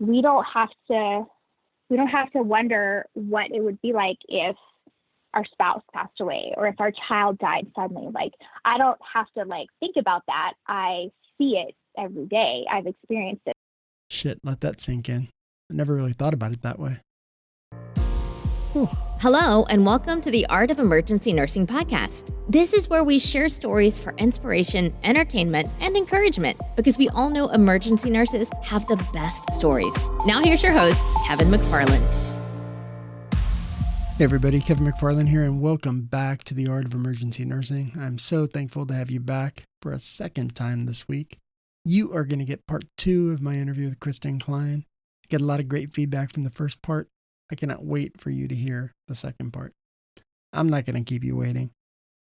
we don't have to wonder what it would be like if our spouse passed away or if our child died suddenly. Like, I don't have to think about that. I see it every day. I've experienced it. Shit, let that sink in. I never really thought about it that way. Whew. Hello, and welcome to the Art of Emergency Nursing podcast. This is where we share stories for inspiration, entertainment, and encouragement, because we all know emergency nurses have the best stories. Now here's your host, Kevin McFarland. Hey everybody, Kevin McFarland here, and welcome back to the Art of Emergency Nursing. I'm so thankful to have you back for a second time this week. You are going to get part 2 of my interview with Kristen Cline. I get a lot of great feedback from the first part. I cannot wait for you to hear the second part. I'm not going to keep you waiting.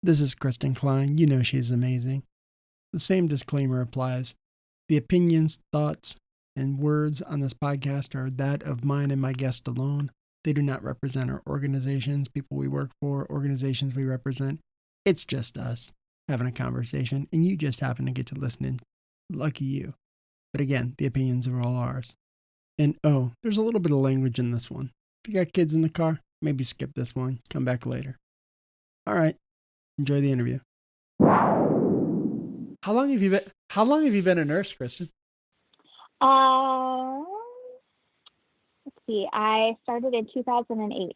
This is Kristen Cline. You know she's amazing. The same disclaimer applies. The opinions, thoughts, and words on this podcast are that of mine and my guest alone. They do not represent our organizations, people we work for, organizations we represent. It's just us having a conversation, and you just happen to get to listen in. Lucky you. But again, the opinions are all ours. And there's a little bit of language in this one. If you got kids in the car, maybe skip this one. Come back later. All right. Enjoy the interview. How long have you been a nurse, Kristen? Let's see. I started in 2008.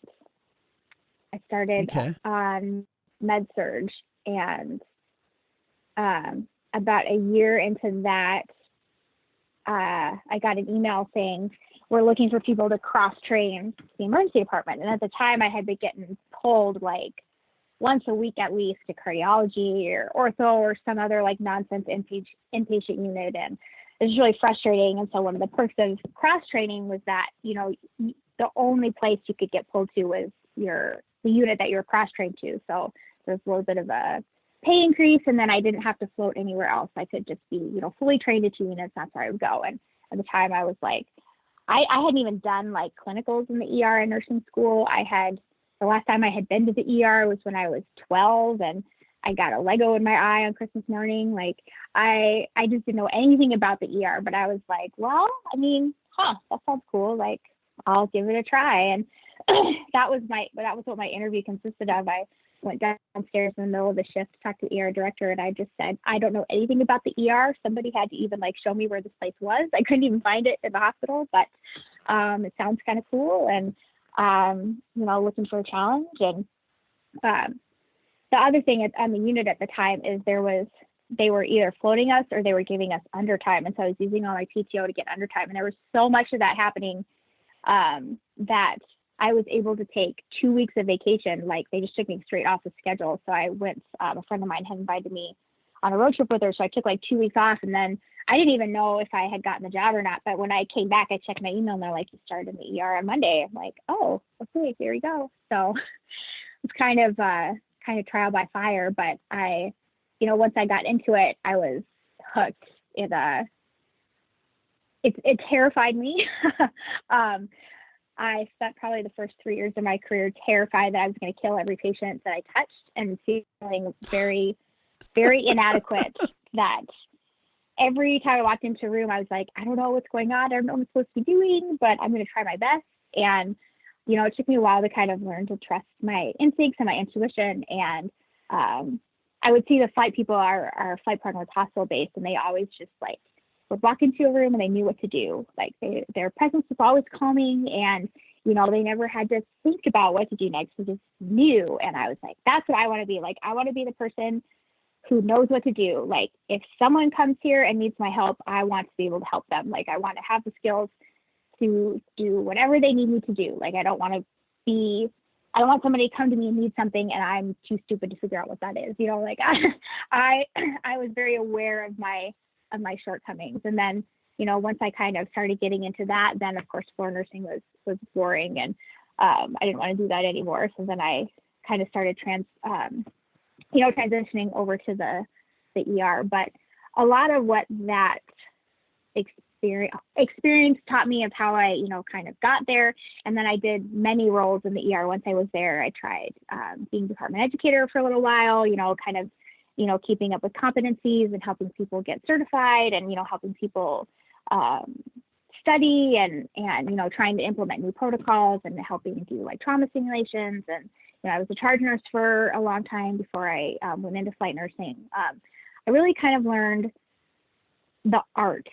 I started on med-surg, and about a year into that, I got an email saying, we're looking for people to cross-train the emergency department. And at the time, I had been getting pulled once a week at least to cardiology or ortho or some other nonsense inpatient unit. And it was really frustrating. And so one of the perks of cross-training was that, the only place you could get pulled to was the unit that you were cross-trained to. So there's a little bit of a pay increase, and then I didn't have to float anywhere else. I could just be, fully trained at 2 units. That's where I would go. And at the time I was I hadn't even done clinicals in the ER in nursing school. The last time I had been to the ER was when I was 12, and I got a Lego in my eye on Christmas morning. I just didn't know anything about the ER, but I was that sounds cool. I'll give it a try. And that was what my interview consisted of. I went downstairs in the middle of the shift to talk to the ER director, and I just said, I don't know anything about the ER. Somebody had to even show me where this place was. I couldn't even find it in the hospital, but it sounds kind of cool, and looking for a challenge. And the other thing on the unit at the time is they were either floating us or they were giving us undertime, and so I was using all my PTO to get undertime, and there was so much of that happening that I was able to take 2 weeks of vacation. They just took me straight off the schedule. So I went, a friend of mine had invited me on a road trip with her. So I took 2 weeks off, and then I didn't even know if I had gotten the job or not. But when I came back, I checked my email, and they're you started in the ER on Monday. I'm oh, okay, here we go. So it's kind of trial by fire. But I, once I got into it, I was hooked. It terrified me. I spent probably the first 3 years of my career terrified that I was going to kill every patient that I touched, and feeling very, very inadequate. That every time I walked into a room, I was I don't know what's going on. I don't know what I'm supposed to be doing, but I'm going to try my best. And, it took me a while to kind of learn to trust my instincts and my intuition. And I would see the flight people, our flight partner was hospital-based, and they always just would walk into a room and they knew what to do. Their presence was always calming, and, they never had to think about what to do next. They just knew. And I was that's what I want to be. I want to be the person who knows what to do. If someone comes here and needs my help, I want to be able to help them. I want to have the skills to do whatever they need me to do. I don't want somebody to come to me and need something and I'm too stupid to figure out what that is. I was very aware of my shortcomings. And then, once I kind of started getting into that, then of course floor nursing was boring, and I didn't want to do that anymore. So then I kind of started transitioning over to the ER. But a lot of what that experience taught me of how I, kind of got there. And then I did many roles in the ER. Once I was there, I tried being department educator for a little while, kind of keeping up with competencies and helping people get certified, and, helping people study and trying to implement new protocols and helping do like trauma simulations. And I was a charge nurse for a long time before I went into flight nursing. I really kind of learned the art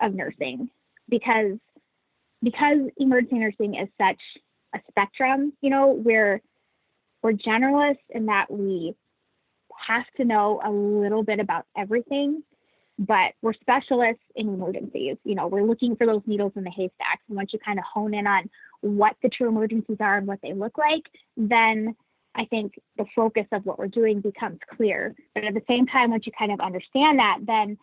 of nursing because emergency nursing is such a spectrum. We're generalists in that we have to know a little bit about everything, but we're specialists in emergencies. We're looking for those needles in the haystacks. And once you kind of hone in on what the true emergencies are and what they look like, then I think the focus of what we're doing becomes clear. But at the same time, once you kind of understand that, then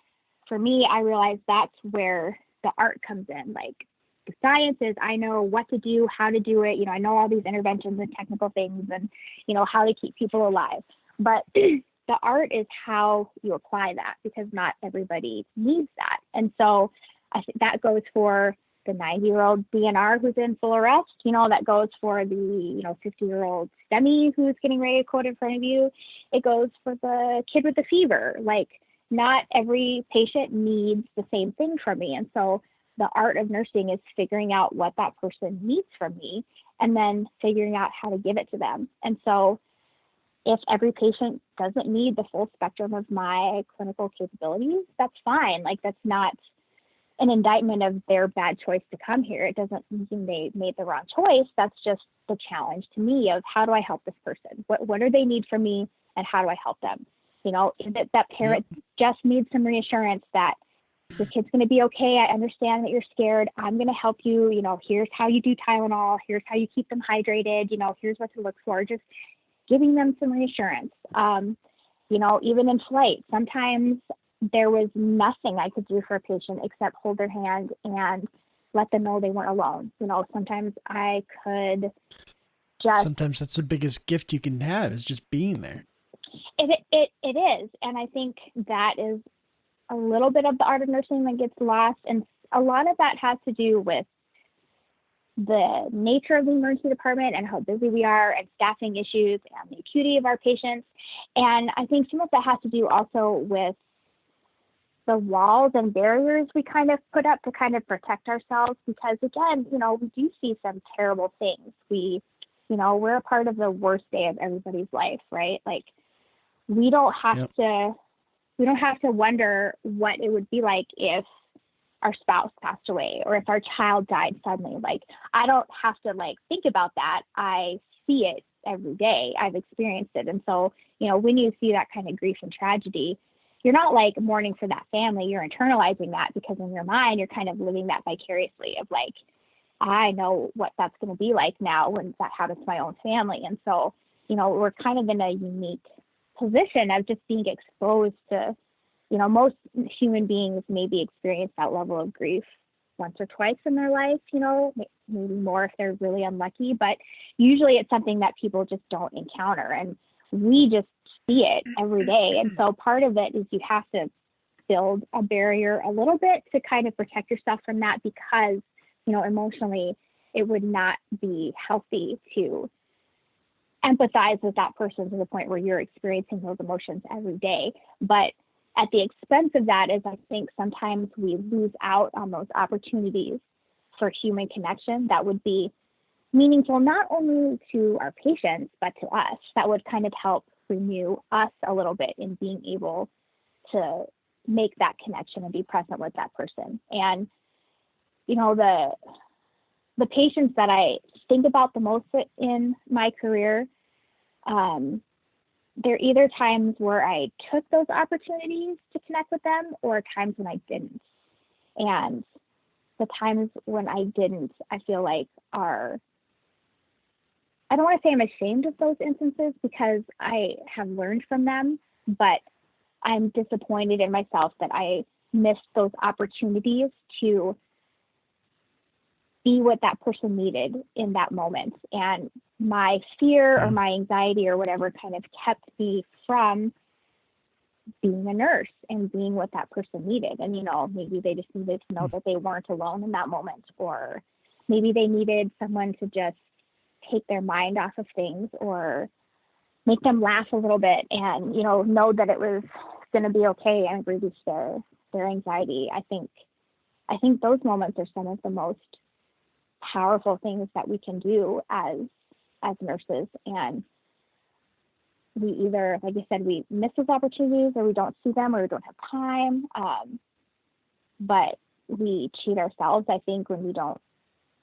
for me, I realized that's where the art comes in. Like the science is, I know what to do, how to do it. I know all these interventions and technical things and, how to keep people alive. But the art is how you apply that, because not everybody needs that. And so I think that goes for the 90-year-old DNR who's in full arrest, that goes for the, 50-year-old STEMI who's getting ready to quote in front of you. It goes for the kid with the fever. Like not every patient needs the same thing from me. And so the art of nursing is figuring out what that person needs from me and then figuring out how to give it to them. And so if every patient doesn't need the full spectrum of my clinical capabilities, that's fine. Like that's not an indictment of their bad choice to come here. It doesn't mean they made the wrong choice. That's just the challenge to me of how do I help this person? What do they need from me and how do I help them? Is it that parent just needs some reassurance that your kid's going to be okay. I understand that you're scared. I'm going to help you. Here's how you do Tylenol. Here's how you keep them hydrated. Here's what to look for. Just giving them some reassurance. Even in flight, sometimes there was nothing I could do for a patient except hold their hand and let them know they weren't alone. Sometimes I could just... Sometimes that's the biggest gift you can have, is just being there. It is. And I think that is a little bit of the art of nursing that gets lost. And a lot of that has to do with the nature of the emergency department and how busy we are and staffing issues and the acuity of our patients. And I think some of that has to do also with the walls and barriers we kind of put up to kind of protect ourselves, because again, we do see some terrible things. We're a part of the worst day of everybody's life, right? Like we don't have to wonder what it would be like if our spouse passed away or if our child died suddenly. Like I don't have to think about that. I see it every day. I've experienced it. And so, when you see that kind of grief and tragedy, you're not mourning for that family. You're internalizing that because in your mind, you're kind of living that vicariously of I know what that's going to be like now when that happens to my own family. And so, we're kind of in a unique position of just being exposed to, most human beings maybe experience that level of grief once or twice in their life, maybe more if they're really unlucky, but usually it's something that people just don't encounter. And we just see it every day. And so part of it is you have to build a barrier a little bit to kind of protect yourself from that, because, emotionally, it would not be healthy to empathize with that person to the point where you're experiencing those emotions every day. But at the expense of that is, I think sometimes we lose out on those opportunities for human connection that would be meaningful not only to our patients, but to us. That would kind of help renew us a little bit in being able to make that connection and be present with that person. And, the patients that I think about the most in my career, there are either times where I took those opportunities to connect with them or times when I didn't. And the times when I didn't, I feel like I don't want to say I'm ashamed of those instances because I have learned from them, but I'm disappointed in myself that I missed those opportunities to be what that person needed in that moment. And my fear or my anxiety or whatever kind of kept me from being a nurse and being what that person needed. And, maybe they just needed to know that they weren't alone in that moment, or maybe they needed someone to just take their mind off of things or make them laugh a little bit and, know that it was going to be okay and reduce their anxiety. I think I think those moments are some of the most powerful things that we can do as nurses. And we either, like I said, we miss those opportunities, or we don't see them, or we don't have time. But we cheat ourselves, I think, when we don't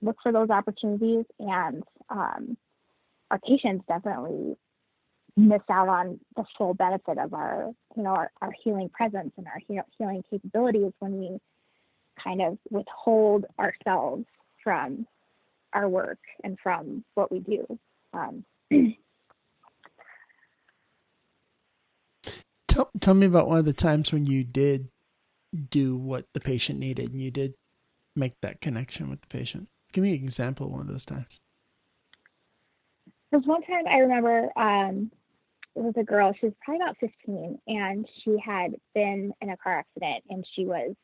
look for those opportunities. And our patients definitely miss out on the full benefit of our healing presence and our healing capabilities when we kind of withhold ourselves from our work and from what we do. Tell me about one of the times when you did do what the patient needed and you did make that connection with the patient. Give me an example of one of those times. There's one time I remember, it was a girl, she was probably about 15, and she had been in a car accident, and she was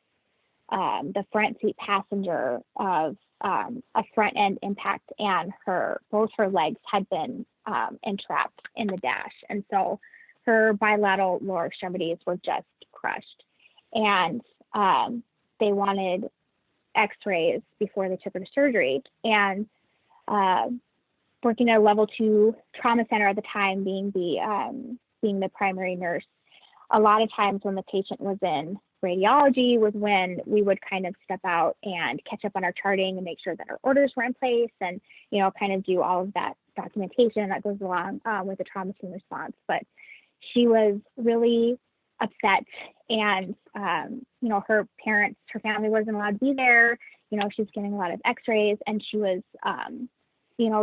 the front seat passenger of a front end impact, and both her legs had been entrapped in the dash. And so her bilateral lower extremities were just crushed. And they wanted x-rays before they took her to surgery. And working at a level 2 trauma center at the time, being the primary nurse, a lot of times when the patient was in radiology was when we would kind of step out and catch up on our charting and make sure that our orders were in place, and kind of do all of that documentation that goes along with the trauma team response. But she was really upset, and her family wasn't allowed to be there. She was getting a lot of x-rays, and she was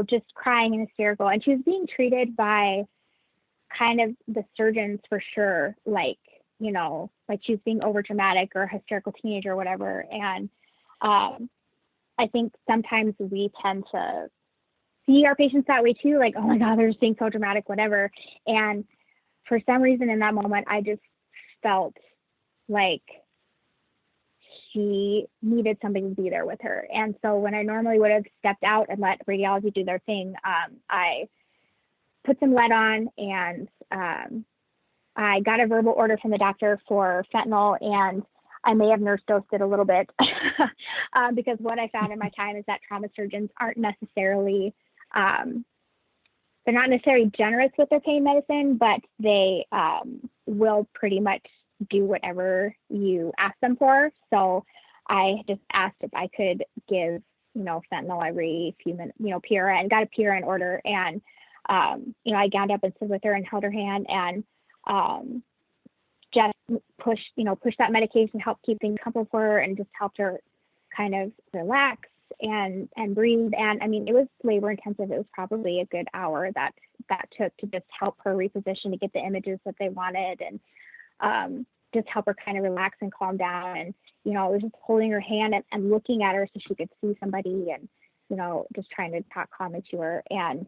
just crying and hysterical, and she was being treated by kind of the surgeons for sure, like she was being over dramatic or a hysterical teenager or whatever. And I think sometimes we tend to see our patients that way too, like, oh my God, they're just being so dramatic, whatever. And for some reason in that moment, I just felt like she needed somebody to be there with her. And so when I normally would have stepped out and let radiology do their thing, I put some lead on, and I got a verbal order from the doctor for fentanyl, and I may have nurse dosed it a little bit because what I found in my time is that trauma surgeons aren't necessarily, they're not necessarily generous with their pain medicine, but they will pretty much do whatever you ask them for. So I just asked if I could give, fentanyl every few minutes, PRN, got a PRN order. And, I gowned up and stood with her and held her hand, and just push that medication, help keep things comfortable for her, and just helped her kind of relax and breathe. And I mean, it was labor intensive. It was probably a good hour that took to just help her reposition to get the images that they wanted, and just help her kind of relax and calm down. And, it was just holding her hand and looking at her so she could see somebody, and, just trying to talk calmly to her. And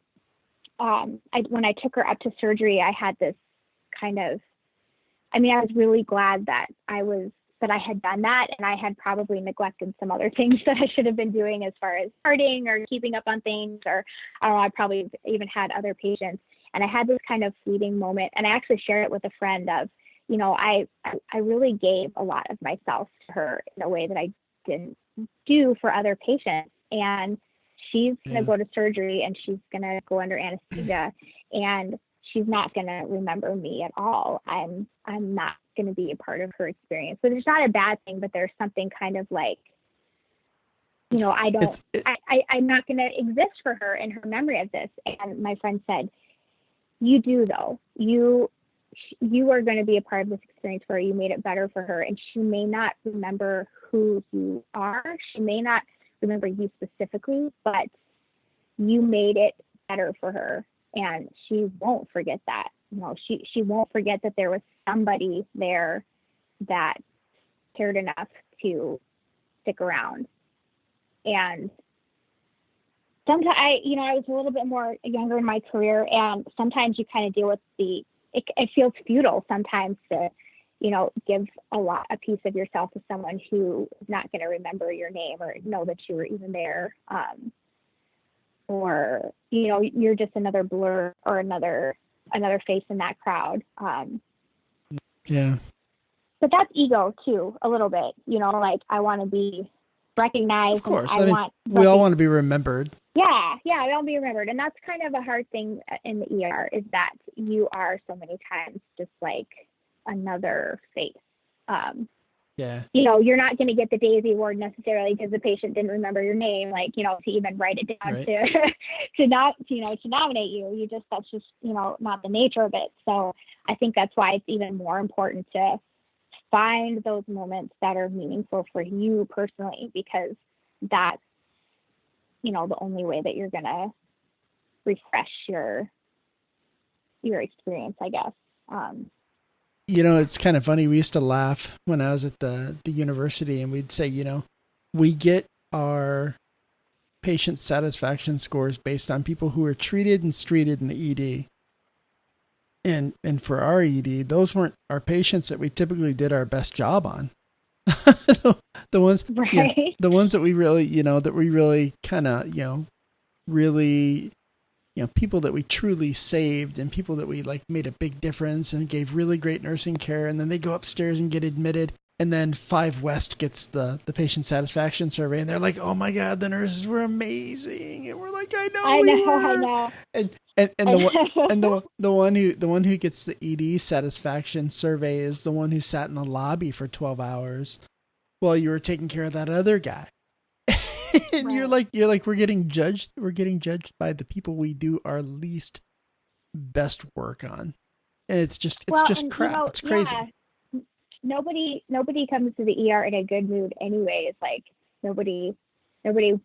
when I took her up to surgery, I had this kind of, I was really glad that I had done that, and I had probably neglected some other things that I should have been doing as far as charting or keeping up on things, or I don't know, I probably even had other patients. And I had this kind of fleeting moment, and I actually shared it with a friend of, I really gave a lot of myself to her in a way that I didn't do for other patients. And she's going to go to surgery, and she's going to go under anesthesia, and she's not going to remember me at all. I'm not going to be a part of her experience. But it's not a bad thing, but there's something kind of like, I'm not going to exist for her in her memory of this. And my friend said, you do though. You are going to be a part of this experience for her. You made it better for her. And she may not remember who you are. She may not remember you specifically, but you made it better for her. And she won't forget that. She won't forget that there was somebody there that cared enough to stick around. And sometimes I was a little bit more younger in my career, and sometimes you kind of deal with it feels futile sometimes to, give a piece of yourself to someone who is not going to remember your name or know that you were even there. Or, you're just another blur or another face in that crowd. Yeah. But that's ego too, a little bit, like I want to be recognized. Of course. And we all want to be remembered. Yeah, we all be remembered. And that's kind of a hard thing in the ER, is that you are so many times just like another face. Yeah. You're not going to get the Daisy Award necessarily because the patient didn't remember your name, to even write it down, right. to nominate you. That's just, not the nature of it. So I think that's why it's even more important to find those moments that are meaningful for you personally, because that's, the only way that you're going to refresh your experience, I guess. It's kind of funny. We used to laugh when I was at the university, and we'd say, we get our patient satisfaction scores based on people who are treated and streeted in the ED. And for our ED, those weren't our patients that we typically did our best job on. the ones, right. The ones that we really kind of, really, people that we truly saved, and people that we like made a big difference and gave really great nursing care. And then they go upstairs and get admitted. And then 5 West gets the patient satisfaction survey, and they're like, "Oh my God, the nurses were amazing." And we're like, "I know." And the one who gets the ED satisfaction survey is the one who sat in the lobby for 12 hours while you were taking care of that other guy. And right. you're like, we're getting judged by the people we do our least best work on. And it's just crap. It's crazy. Yeah. Nobody comes to the ER in a good mood anyways. Like nobody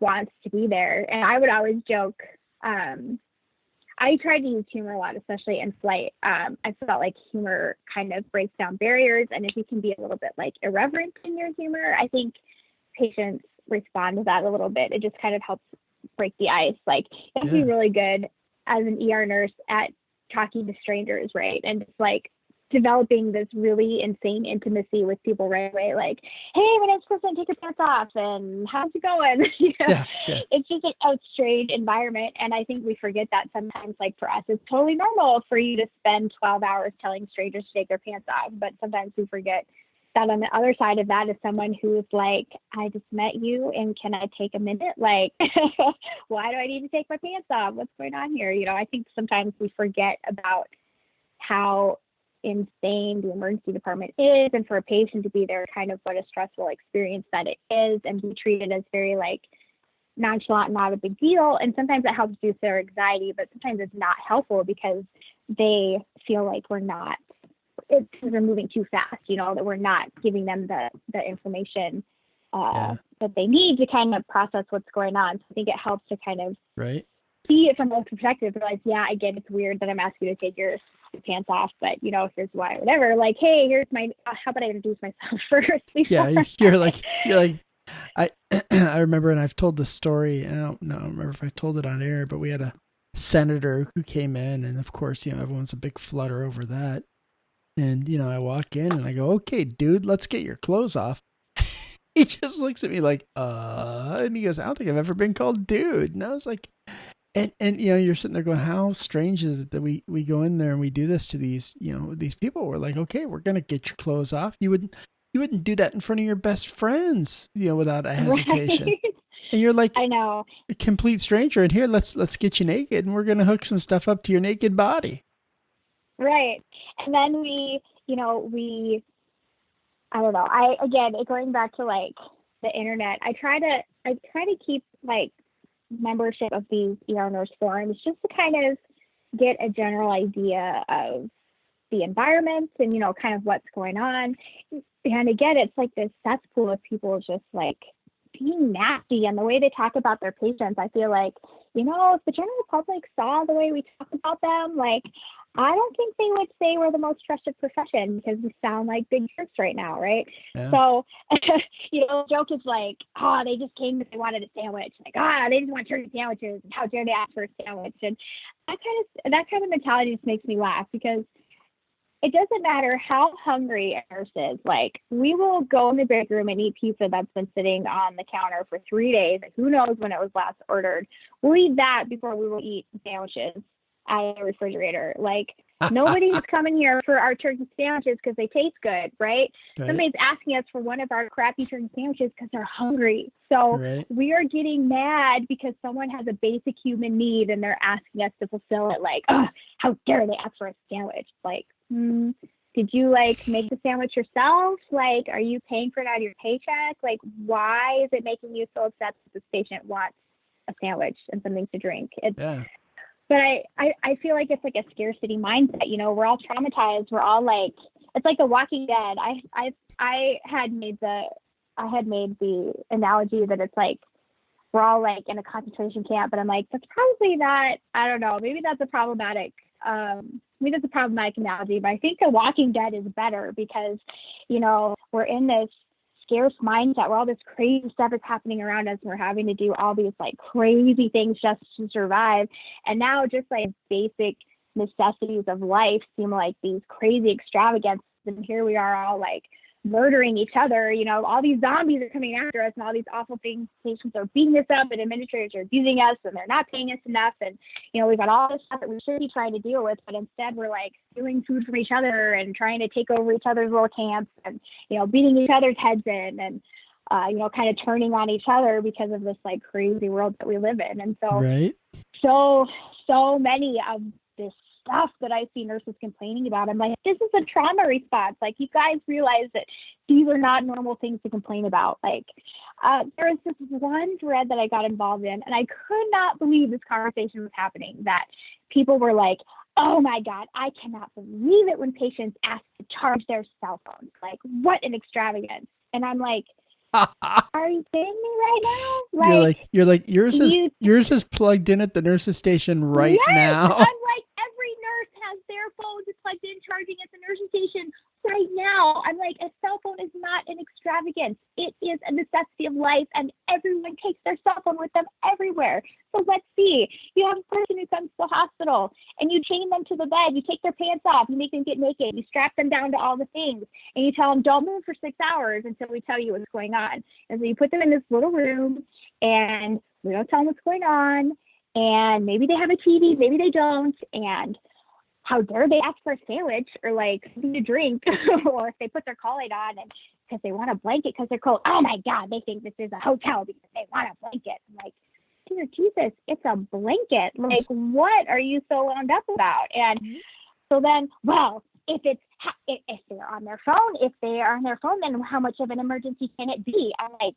wants to be there. And I would always joke, I tried to use humor a lot, especially in flight. I felt like humor kind of breaks down barriers, and if you can be a little bit like irreverent in your humor, I think patients respond to that a little bit. It just kind of helps break the ice. Like you have to be really good as an ER nurse at talking to strangers, right? And it's like developing this really insane intimacy with people right away. Like, hey, my name's Kristen, take your pants off, and how's it going? Yeah. It's just a strange environment. And I think we forget that sometimes. Like for us, it's totally normal for you to spend 12 hours telling strangers to take their pants off. But sometimes we forget that on the other side of that is someone who is like, I just met you, and can I take a minute? Like, why do I need to take my pants off? What's going on here? I think sometimes we forget about how insane the emergency department is, and for a patient to be there, kind of what a stressful experience that it is, and be treated as very like nonchalant, not a big deal. And sometimes it helps reduce their anxiety, but sometimes it's not helpful because they feel like we're moving too fast, that we're not giving them the information that they need to kind of process what's going on. So I think it helps to kind of see it from both perspectives. Realize, yeah, I get it's weird that I'm asking you to take your pants off, but here's why, whatever. Like, hey, here's my. How about I introduce myself first? You're like. I remember, and I've told this story. I don't remember if I told it on air, but we had a senator who came in, and of course, everyone's a big flutter over that. And I walk in and I go, "Okay, dude, let's get your clothes off." He just looks at me like, and he goes, "I don't think I've ever been called dude." And I was like, and you're sitting there going, how strange is it that we go in there and we do this to these people? We're like, okay, we're gonna get your clothes off. You wouldn't do that in front of your best friends, without a hesitation. Right. And you're like, I know, a complete stranger. And here, let's get you naked, and we're gonna hook some stuff up to your naked body. Right. And then we I don't know. Going back to like the internet, I try to keep like membership of these ER nurse forums just to kind of get a general idea of the environment and, kind of what's going on. And again, it's like this cesspool of people just like being nasty, and the way they talk about their patients, I feel like, if the general public saw the way we talk about them, like, I don't think they would say we're the most trusted profession, because we sound like big jerks right now, right? Yeah. So, the joke is like, oh, they just came because they wanted a sandwich. Like, they just want turkey sandwiches. How dare they ask for a sandwich? And that kind of mentality just makes me laugh, because it doesn't matter how hungry a nurse is. Like, we will go in the break room and eat pizza that's been sitting on the counter for 3 days. Who knows when it was last ordered? We'll eat that before we will eat sandwiches out of the refrigerator. Like, Nobody is coming here for our turkey sandwiches because they taste good, right? Somebody's asking us for one of our crappy turkey sandwiches because they're hungry. So we are getting mad because someone has a basic human need and they're asking us to fulfill it. Like, oh, how dare they ask for a sandwich? Like, did you like make the sandwich yourself? Like, are you paying for it out of your paycheck? Like, why is it making you so upset that this patient wants a sandwich and something to drink? But I feel like it's like a scarcity mindset. You know, we're all traumatized. We're all like, it's like The Walking Dead. I had made the analogy that it's like we're all like in a concentration camp, but I'm like, that's probably not. I don't know. Maybe that's a problematic. Maybe that's a problematic analogy, but I think The Walking Dead is better because, you know, we're in this scarce mindset where all this crazy stuff is happening around us and we're having to do all these like crazy things just to survive. And now just like basic necessities of life seem like these crazy extravagances. And here we are all like murdering each other. You know, all these zombies are coming after us and all these awful things. Patients are beating us up and administrators are abusing us and they're not paying us enough. And, you know, we've got all this stuff that we should be trying to deal with, but instead we're like stealing food from each other and trying to take over each other's little camps and, you know, beating each other's heads in and, you know, kind of turning on each other because of this like crazy world that we live in. And so, so many of this stuff that I see nurses complaining about, I'm like, this is a trauma response. Like, you guys realize that these are not normal things to complain about. Like, there was this one thread that I got involved in, and I could not believe this conversation was happening, that people were like, oh my God, I cannot believe it when patients ask to charge their cell phones. Like, what an extravagance. And I'm like, are you kidding me right now? Like, you're like yours is plugged in at the nurse's station right now. I'm like, every nurse has their phones plugged in, charging at the nursing station right now. I'm like, a cell phone is not an extravagance. It is a necessity of life, and everyone takes their cell phone with them everywhere. So let's see. You have a person who comes to the hospital, and you chain them to the bed. You take their pants off. You make them get naked. You strap them down to all the things, and you tell them, don't move for 6 hours until we tell you what's going on. And so you put them in this little room, and we don't tell them what's going on. And maybe they have a TV, maybe they don't. And how dare they ask for a sandwich or like something to drink, or if they put their Call-Aid on and because they want a blanket because they're cold. Oh my God, they think this is a hotel because they want a blanket. I'm like, dear Jesus, it's a blanket. Like, what are you so wound up about? And so then, well, if they're on their phone, then how much of an emergency can it be? I'm like,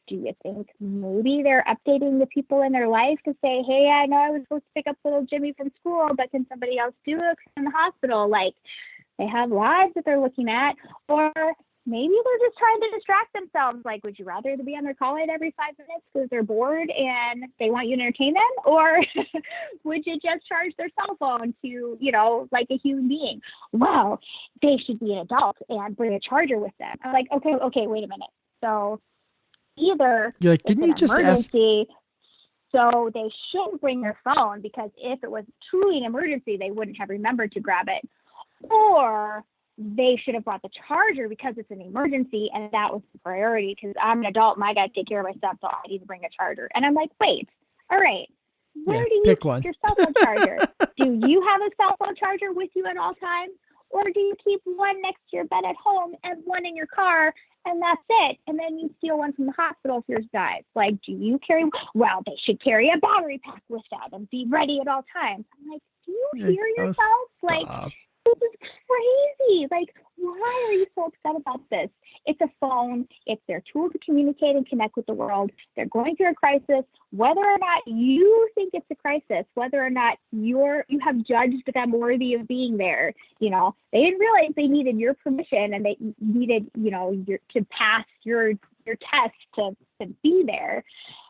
do you think maybe they're updating the people in their life to say, hey, I know I was supposed to pick up little Jimmy from school, but can somebody else do it in the hospital? Like, they have lives that they're looking at. Or maybe they're just trying to distract themselves. Like, would you rather be on their Call-Aid every 5 minutes because they're bored and they want you to entertain them? Or would you just charge their cell phone to, you know, like a human being? Well, they should be an adult and bring a charger with them. I'm like, okay, wait a minute. So either you're like, didn't you just emergency, so they shouldn't bring their phone because if it was truly an emergency, they wouldn't have remembered to grab it, or they should have brought the charger because it's an emergency and that was the priority because I'm an adult and I got to take care of myself, so I need to bring a charger. And I'm like, wait, all right, where do you keep your cell phone charger? Do you have a cell phone charger with you at all times? Or do you keep one next to your bed at home and one in your car, and that's it? And then you steal one from the hospital if yours dies. Like, do you carry? Well, they should carry a battery pack with them and be ready at all times. I'm like, do you hear yourself? Like, this is crazy. Like, why are you so upset about this? It's a phone. It's their tool to communicate and connect with the world. They're going through a crisis. Whether or not you think it's a crisis, whether or not you have judged them worthy of being there, you know, they didn't realize they needed your permission and they needed, you know, to pass your test to be there.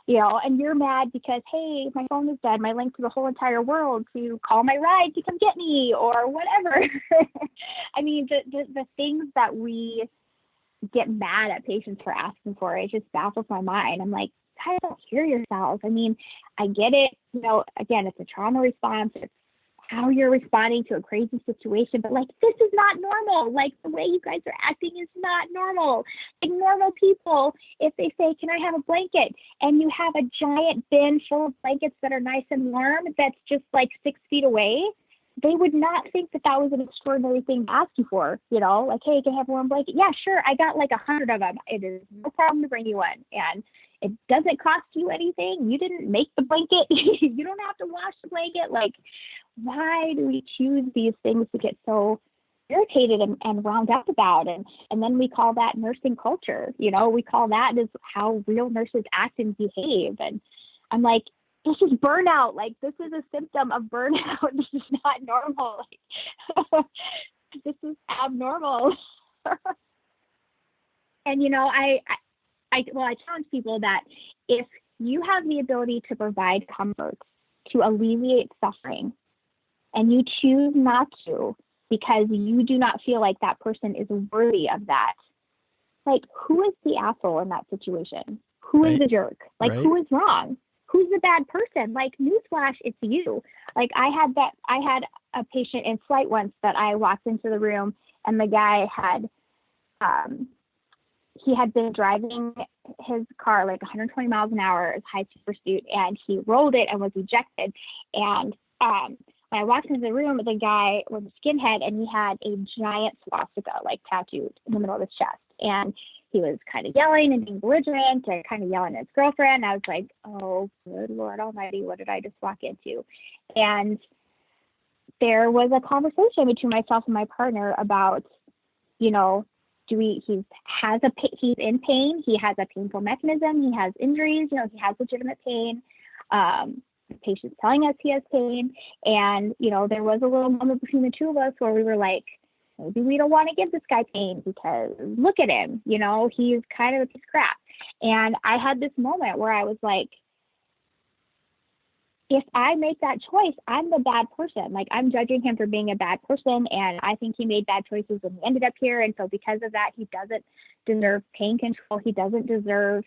You know, and you're mad because, hey, my phone is dead. My link to the whole entire world to call my ride to come get me or whatever. I mean, the things that we get mad at patients for asking for, it just baffles my mind. I'm like, guys, don't hear yourselves. I mean, I get it. You know, again, it's a trauma response. It's how you're responding to a crazy situation, but like, this is not normal. Like, the way you guys are acting is not normal. Like, normal people, if they say, can I have a blanket? And you have a giant bin full of blankets that are nice and warm, that's just like 6 feet away, they would not think that that was an extraordinary thing to ask you for, you know, like, hey, can I have a warm blanket? Yeah, sure. I got like 100 of them. It is no problem to bring you one. And it doesn't cost you anything. You didn't make the blanket. You don't have to wash the blanket. Like, why do we choose these things to get so irritated and wound up about? And then we call that nursing culture. You know, we call that is how real nurses act and behave. And I'm like, this is burnout. Like, this is a symptom of burnout. This is not normal. Like, this is abnormal. And, you know, I challenge people that if you have the ability to provide comfort, to alleviate suffering, and you choose not to because you do not feel like that person is worthy of that, like, who is the asshole in that situation? Who is the jerk? Like, who is wrong? Who's the bad person? Like, newsflash, it's you. Like, I had a patient in flight once that I walked into the room, and the guy had, he had been driving his car like 120 miles an hour as high speed pursuit, and he rolled it and was ejected. And when I walked into the room, the guy was a skinhead, and he had a giant swastika like tattooed in the middle of his chest. And he was kind of yelling and being belligerent and kind of yelling at his girlfriend. I was like, oh, good Lord Almighty, what did I just walk into? And there was a conversation between myself and my partner about, you know, he's in pain. He has a painful mechanism. He has injuries. You know, he has legitimate pain. The patient's telling us he has pain. And, you know, there was a little moment between the two of us where we were like, maybe we don't want to give this guy pain because look at him, you know, he's kind of a piece of crap. And I had this moment where I was like, if I make that choice, I'm the bad person. Like, I'm judging him for being a bad person, and I think he made bad choices when he ended up here. And so because of that, he doesn't deserve pain control. He doesn't deserve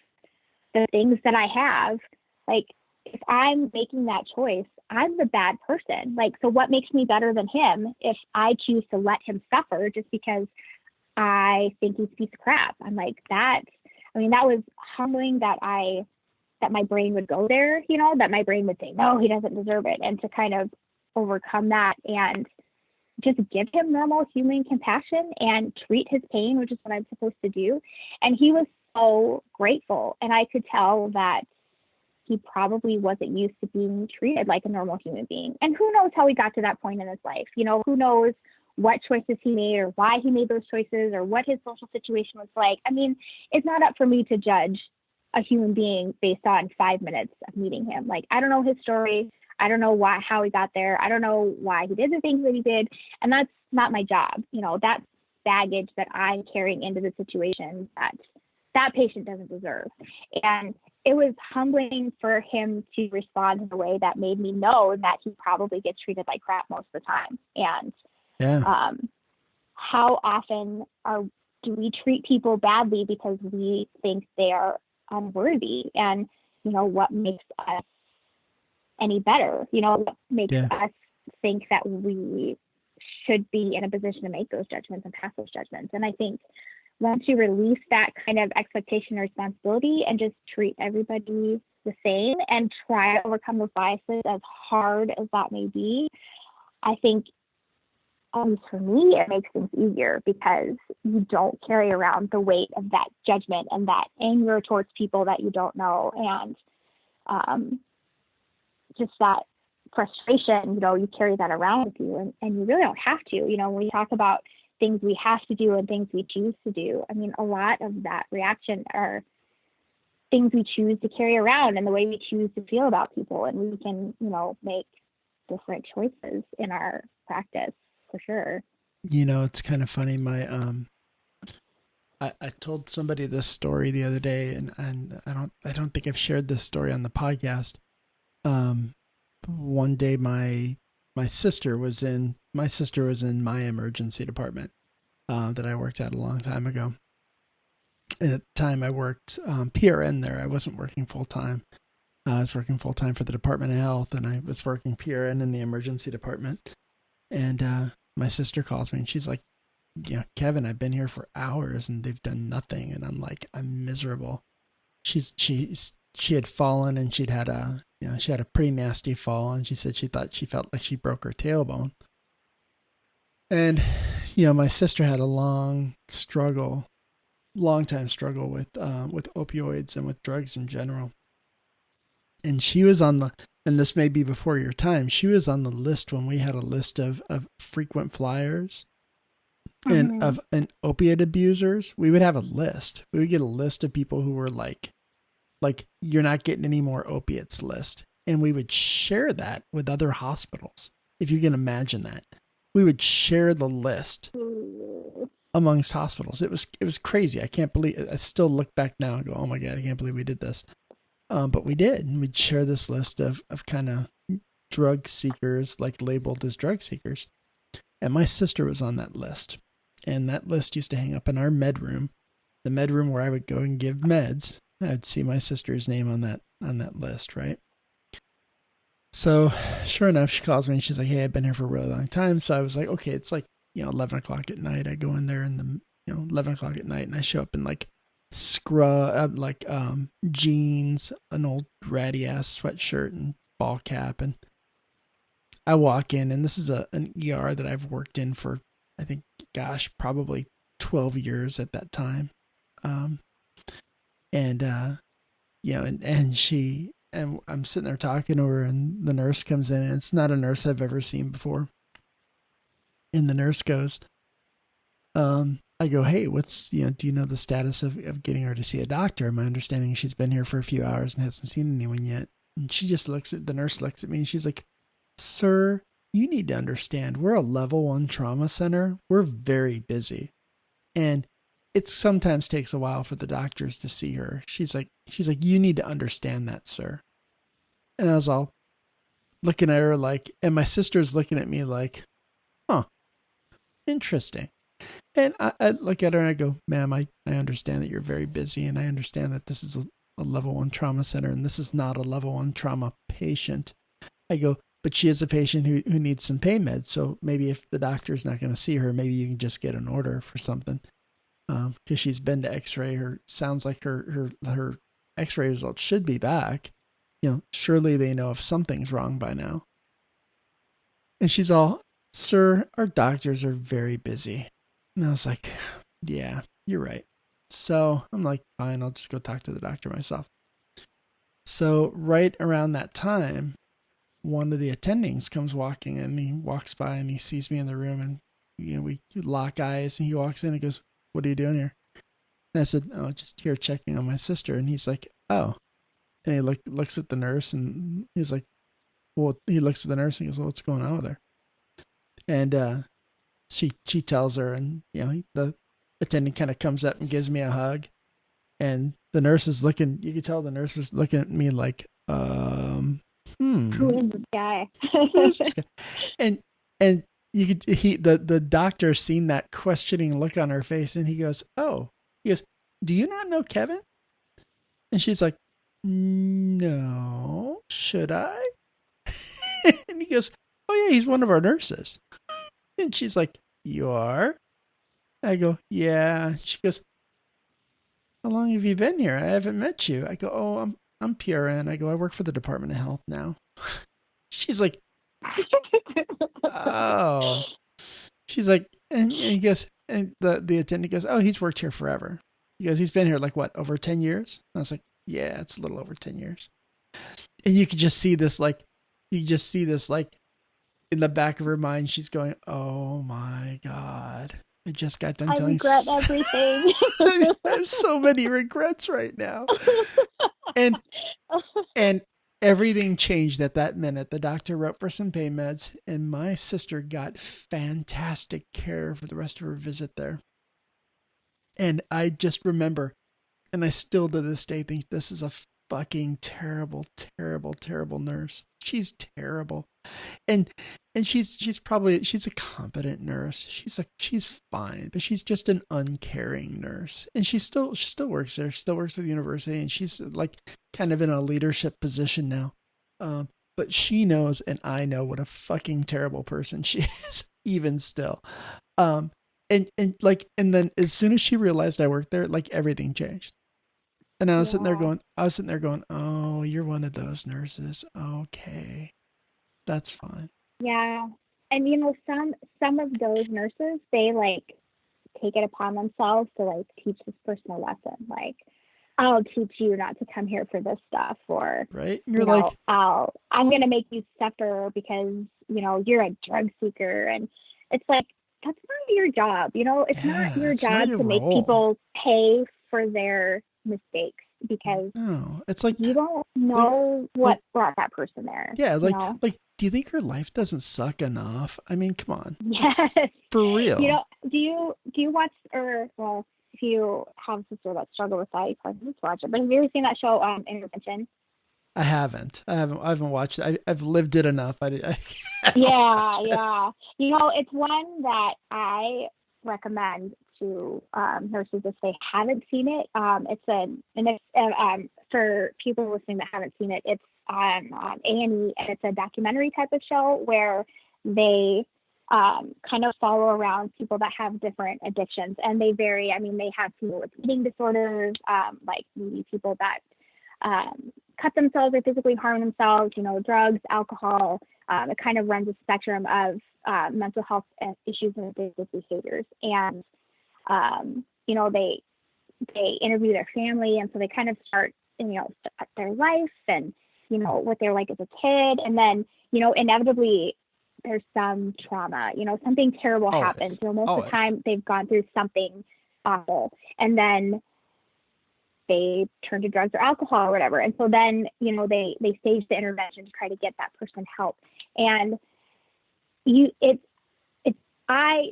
the things that I have. Like, if I'm making that choice, I'm the bad person. Like, so what makes me better than him if I choose to let him suffer just because I think he's a piece of crap? I'm like, that was humbling that my brain would go there, you know, that my brain would say, no, he doesn't deserve it. And to kind of overcome that and just give him normal human compassion and treat his pain, which is what I'm supposed to do. And he was so grateful. And I could tell that he probably wasn't used to being treated like a normal human being. And who knows how he got to that point in his life? You know, who knows what choices he made or why he made those choices or what his social situation was like. I mean, it's not up for me to judge a human being based on 5 minutes of meeting him. Like, I don't know his story. I don't know how he got there. I don't know why he did the things that he did. And that's not my job. You know, that's baggage that I'm carrying into the situation that patient doesn't deserve. And it was humbling for him to respond in a way that made me know that he probably gets treated like crap most of the time. And how often do we treat people badly because we think they are unworthy? And, you know, what makes us any better? You know, what makes us think that we should be in a position to make those judgments and pass those judgments? And I think once you release that kind of expectation or responsibility and just treat everybody the same and try to overcome those biases, as hard as that may be, I think, at least for me, it makes things easier because you don't carry around the weight of that judgment and that anger towards people that you don't know. And just that frustration, you know, you carry that around with you, and you really don't have to. You know, when we talk about things we have to do and things we choose to do, I mean, a lot of that reaction are things we choose to carry around and the way we choose to feel about people. And we can, you know, make different choices in our practice for sure. You know, it's kind of funny. I told somebody this story the other day, and I don't think I've shared this story on the podcast. One day my sister was in my emergency department that I worked at a long time ago. And at the time I worked PRN there. I wasn't working full time. I was working full time for the Department of Health, and I was working PRN in the emergency department. And my sister calls me, and she's like, you know, Kevin, I've been here for hours and they've done nothing. And I'm like, I'm miserable. She had fallen, and she had a pretty nasty fall. And she said she thought she felt like she broke her tailbone. And, you know, my sister had a long time struggle with opioids and with drugs in general. And she was and this may be before your time, she was on the list when we had a list of frequent flyers and of opiate abusers. We would have a list. We would get a list of people who were like you're not getting any more opiates list. And we would share that with other hospitals. If you can imagine that, we would share the list amongst hospitals. It was crazy. I can't believe. I still look back now and go, oh my God, I can't believe we did this. But we did, and we'd share this list of kind of drug seekers, like labeled as drug seekers. And my sister was on that list, and that list used to hang up in our med room, the med room where I would go and give meds. I'd see my sister's name on that list, right? So sure enough, she calls me and she's like, hey, I've been here for a really long time. So I was like, okay, it's like, 11 o'clock at night. I go in there in 11 o'clock at night, and I show up in like jeans, an old ratty ass sweatshirt and ball cap. And I walk in, and this is an ER that I've worked in for, I think, probably 12 years at that time. And I'm sitting there talking to her, and the nurse comes in, and it's not a nurse I've ever seen before. And the nurse goes, I go, hey, do you know the status of getting her to see a doctor? My understanding is she's been here for a few hours and hasn't seen anyone yet. And she just the nurse looks at me, and she's like, sir, you need to understand, we're a level 1 trauma center. We're very busy. And it sometimes takes a while for the doctors to see her. She's like, you need to understand that, sir. And I was all looking at her like, and my sister's looking at me like, huh, interesting. And I look at her and I go, ma'am, I understand that you're very busy, and I understand that this is a level 1 trauma center, and this is not a level 1 trauma patient. I go, but she is a patient who needs some pain meds. So maybe if the doctor's not going to see her, maybe you can just get an order for something. Because she's been to x-ray. Sounds like her x-ray results should be back. Surely they know if something's wrong by now. And she's all, sir, our doctors are very busy. And I was like, yeah, you're right. So I'm like, fine, I'll just go talk to the doctor myself. So right around that time, one of the attendings comes walking in, and he walks by and he sees me in the room, and we lock eyes, and he walks in and goes, what are you doing here? And I said, oh, just here checking on my sister. And he's like, oh. And he looks at the nurse, and he's like, well, he looks at the nurse and goes, well, what's going on with her? And she tells her, and the attendant kind of comes up and gives me a hug, and the nurse is looking. You could tell the nurse was looking at me like, who is this guy? Who's this guy? And you could the doctor seen that questioning look on her face, and he goes, do you not know Kevin? And she's like, no, should I? And he goes, oh yeah, he's one of our nurses. And she's like, you are? I go, yeah. She goes, how long have you been here? I haven't met you. I go, oh, I'm PRN. I go, I work for the Department of Health now. She's like, oh. She's like, and he goes, and the attendant goes, oh, he's worked here forever. He goes, he's been here like what, over 10 years? And I was like, yeah, it's a little over 10 years. And you could just see this like in the back of her mind, she's going, oh my God. I just got done telling you. I regret everything. There's so many regrets right now. And everything changed at that minute. The doctor wrote for some pain meds, and my sister got fantastic care for the rest of her visit there. And I just remember, and I still to this day think this is a fucking terrible, terrible, terrible nurse. She's terrible. And she's a competent nurse. She's fine, but she's just an uncaring nurse. And she still works there. She still works at the university, and she's like kind of in a leadership position now. But she knows, and I know, what a fucking terrible person she is, even still. And then as soon as she realized I worked there, like everything changed. And I was sitting there going, oh, you're one of those nurses. Okay. That's fine. Yeah. and some of those nurses, they like take it upon themselves to like teach this person a lesson, like, I'll teach you not to come here for this stuff, or right, you're like, I'm gonna make you suffer because you're a drug seeker. And it's like, that's not your job. It's not your job to make people pay for their mistakes, because no, it's like, you don't know what brought that person there. Yeah, like do you think your life doesn't suck enough? I mean, come on. Yes. For real. Do you watch, or well, if you have a sister that struggles with that, you probably need to watch it. But have you ever seen that show, Intervention? I haven't watched it. I've lived it enough. I Yeah. It's one that I recommend to nurses if they haven't seen it. It's for people listening that haven't seen it, it's on AOEN, and it's a documentary type of show where they kind of follow around people that have different addictions, and they vary. I mean, they have people with eating disorders, like maybe people that cut themselves or physically harm themselves, drugs, alcohol. It kind of runs a spectrum of mental health issues and addictive behaviors. And, they interview their family. And so they kind of start, their life and, what they're like as a kid. And then, inevitably there's some trauma, something terrible happens. Most of the time they've gone through something awful. And then they turn to drugs or alcohol or whatever. And so then, they stage the intervention to try to get that person help. And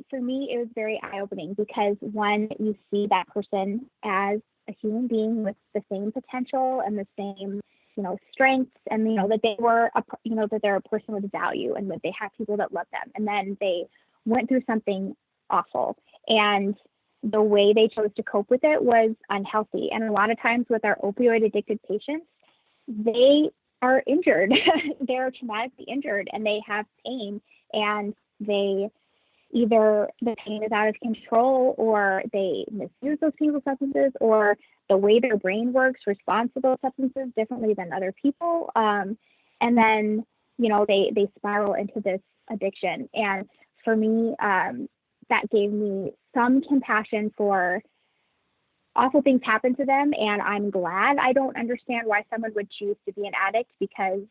for me, it was very eye-opening, because one, you see that person as a human being with the same potential and the same, strengths, and, that they were, that they're a person with value, and that they have people that love them. And then they went through something awful, and the way they chose to cope with it was unhealthy. And a lot of times with our opioid addicted patients, they are injured. They're traumatically injured, and they have pain, and either the pain is out of control, or they misuse those painful substances, or the way their brain works responds to those substances differently than other people. And then, they spiral into this addiction. And for me, that gave me some compassion for awful things happen to them. And I'm glad. I don't understand why someone would choose to be an addict, because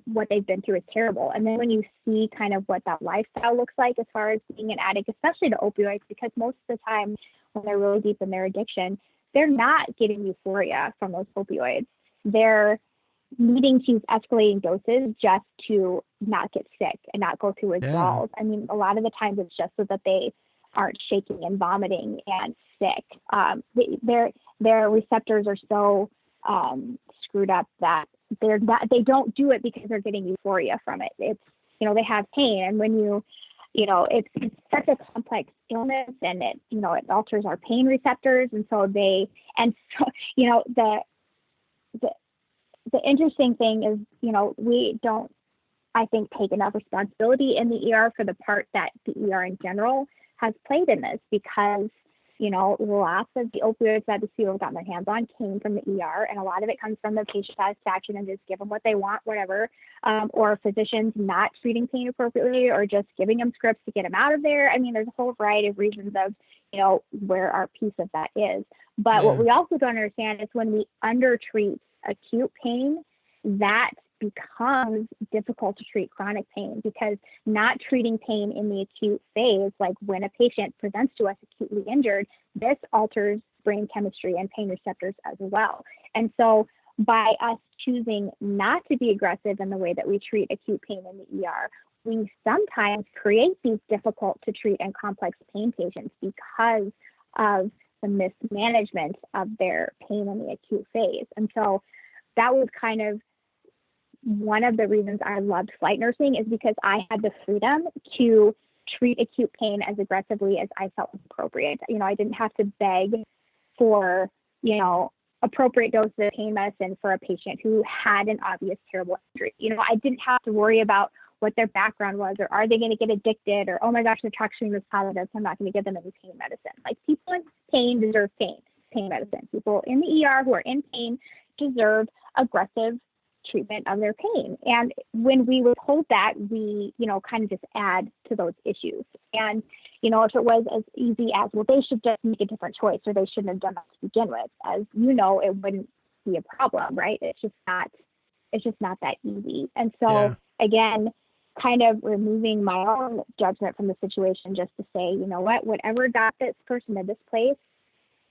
what they've been through is terrible. And then when you see kind of what that lifestyle looks like as far as being an addict, especially to opioids, because most of the time when they're really deep in their addiction, they're not getting euphoria from those opioids. They're needing to use escalating doses just to not get sick and not go through withdrawals. I mean, a lot of the times it's just so that they aren't shaking and vomiting and sick. Their receptors are so screwed up that they don't do it because they're getting euphoria from it. It's, they have pain, and when it's such a complex illness, and it alters our pain receptors. And so the interesting thing is, we don't, I think, take enough responsibility in the ER for the part that the ER in general has played in this, because lots of the opioids that the people have gotten their hands on came from the ER, and a lot of it comes from the patient satisfaction and just give them what they want, whatever, or physicians not treating pain appropriately, or just giving them scripts to get them out of there. I mean, there's a whole variety of reasons of, where our piece of that is. But what we also don't understand is when we undertreat acute pain, that becomes difficult to treat chronic pain, because not treating pain in the acute phase, like when a patient presents to us acutely injured, this alters brain chemistry and pain receptors as well. And so by us choosing not to be aggressive in the way that we treat acute pain in the ER, we sometimes create these difficult to treat and complex pain patients because of the mismanagement of their pain in the acute phase. And so that was kind of one of the reasons I loved flight nursing, is because I had the freedom to treat acute pain as aggressively as I felt was appropriate. I didn't have to beg for, appropriate doses of pain medicine for a patient who had an obvious terrible injury. I didn't have to worry about what their background was, or are they going to get addicted, or, oh my gosh, their tox screen was positive, so I'm not going to give them any pain medicine. Like, people in pain deserve pain medicine. People in the ER who are in pain deserve aggressive treatment of their pain. And when we withhold that, we, kind of just add to those issues. And, if it was as easy as, well, they should just make a different choice, or they shouldn't have done that to begin with, as it wouldn't be a problem, right? It's just not that easy. And so again, kind of removing my own judgment from the situation, just to say, whatever got this person to this place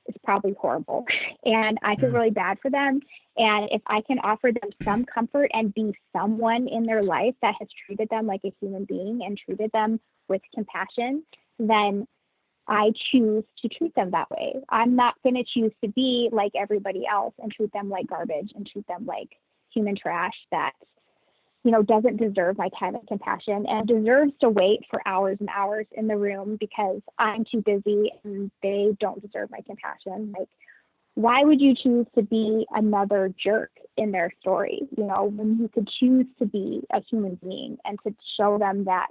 is probably horrible. And I feel really bad for them. And if I can offer them some comfort and be someone in their life that has treated them like a human being and treated them with compassion, then I choose to treat them that way. I'm not going to choose to be like everybody else and treat them like garbage and treat them like human trash that, doesn't deserve my time and compassion and deserves to wait for hours and hours in the room because I'm too busy and they don't deserve my compassion. Like, why would you choose to be another jerk in their story, when you could choose to be a human being and to show them that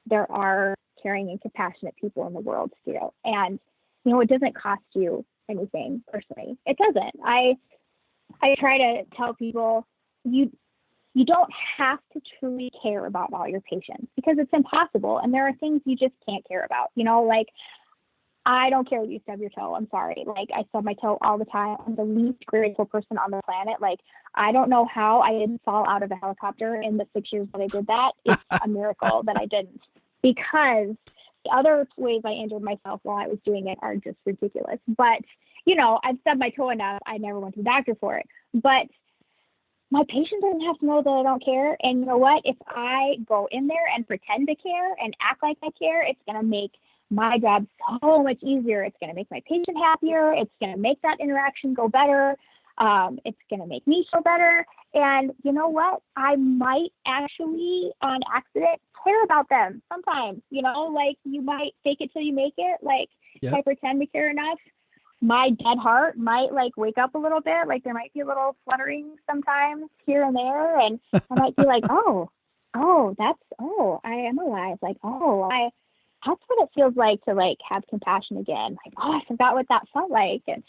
there are caring and compassionate people in the world still. And, it doesn't cost you anything personally. It doesn't. I try to tell people, you don't have to truly care about all your patients because it's impossible. And there are things you just can't care about, like, I don't care if you stub your toe. I'm sorry. Like, I stub my toe all the time. I'm the least grateful person on the planet. Like, I don't know how I didn't fall out of a helicopter in the 6 years that I did that. It's a miracle that I didn't, because the other ways I injured myself while I was doing it are just ridiculous. But, I've stubbed my toe enough. I never went to the doctor for it. But my patient doesn't have to know that I don't care. And you know what? If I go in there and pretend to care and act like I care, it's going to make my job so much easier. It's going to make my patient happier. It's going to make that interaction go better. It's going to make me feel better. And you know what? I might actually on accident care about them sometimes, like you might fake it till you make it. Like, if I pretend to care enough, my dead heart might like wake up a little bit. Like, there might be a little fluttering sometimes here and there. And I might be like, I am alive. Like, that's what it feels like to like have compassion again. Like, I forgot what that felt like. And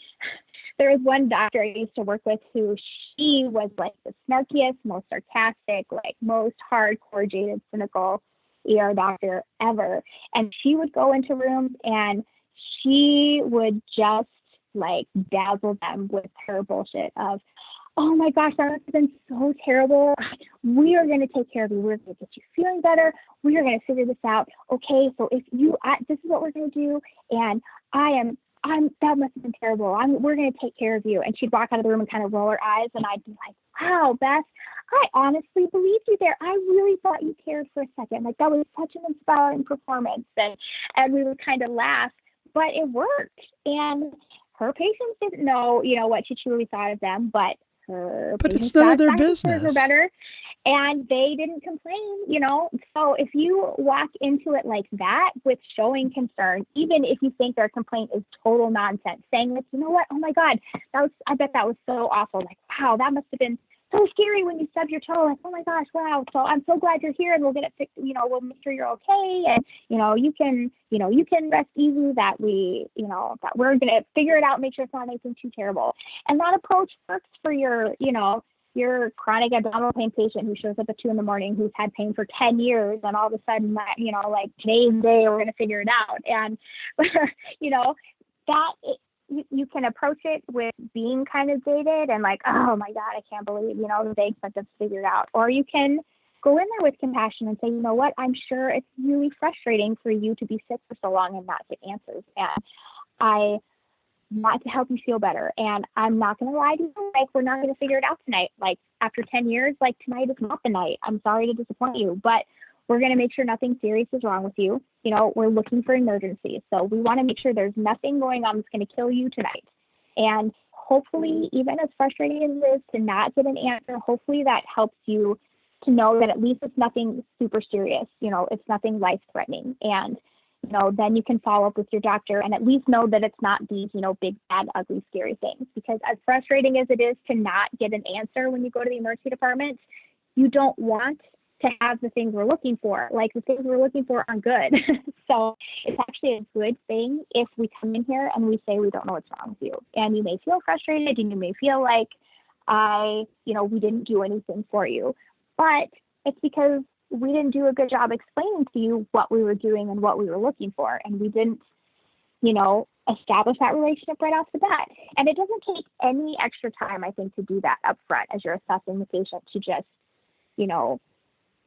there was one doctor I used to work with who she was like the snarkiest, most sarcastic, like most hardcore, jaded, cynical ER doctor ever. And she would go into rooms and she would just like dazzle them with her bullshit of, oh my gosh, that must have been so terrible. We are going to take care of you. We're going to get you feeling better. We are going to figure this out. Okay, so if this is what we're going to do. And that must have been terrible. We're going to take care of you. And she'd walk out of the room and kind of roll her eyes. And I'd be like, wow, Beth, I honestly believed you there. I really thought you cared for a second. Like, that was such an inspiring performance. And we would kind of laugh, but it worked. And her patients didn't know, what she truly thought of them, but it's none of their business. Were better, and they didn't complain, So if you walk into it like that with showing concern, even if you think their complaint is total nonsense, saying like, you know what, oh my God, I bet that was so awful. Like, wow, that must have been so scary when you stubbed your toe. Like, oh my gosh, wow. So I'm so glad you're here, and we'll get it fixed. We'll make sure you're okay, and you can rest easy that that we're gonna figure it out, make sure it's not anything too terrible. And that approach works for your chronic abdominal pain patient who shows up at 2 a.m. who's had pain for 10 years, and all of a sudden, like today's day, we're gonna figure it out. And you can approach it with being kind of jaded and like, oh my God, I can't believe, they expect us to figure it out. Or you can go in there with compassion and say, you know what, I'm sure it's really frustrating for you to be sick for so long and not get answers. And I want to help you feel better. And I'm not going to lie to you, like, we're not going to figure it out tonight. Like, after 10 years, like, tonight is not the night. I'm sorry to disappoint you, but we're going to make sure nothing serious is wrong with you. We're looking for emergencies. So we want to make sure there's nothing going on that's going to kill you tonight. And hopefully, even as frustrating as it is to not get an answer, hopefully that helps you to know that at least it's nothing super serious. It's nothing life-threatening. And, then you can follow up with your doctor and at least know that it's not these, big, bad, ugly, scary things. Because as frustrating as it is to not get an answer when you go to the emergency department, you don't want to have the things we're looking for. Like, the things we're looking for aren't good. So it's actually a good thing if we come in here and we say we don't know what's wrong with you. And you may feel frustrated and you may feel like, we didn't do anything for you. But it's because we didn't do a good job explaining to you what we were doing and what we were looking for. And we didn't, establish that relationship right off the bat. And it doesn't take any extra time, I think, to do that up front as you're assessing the patient, to just,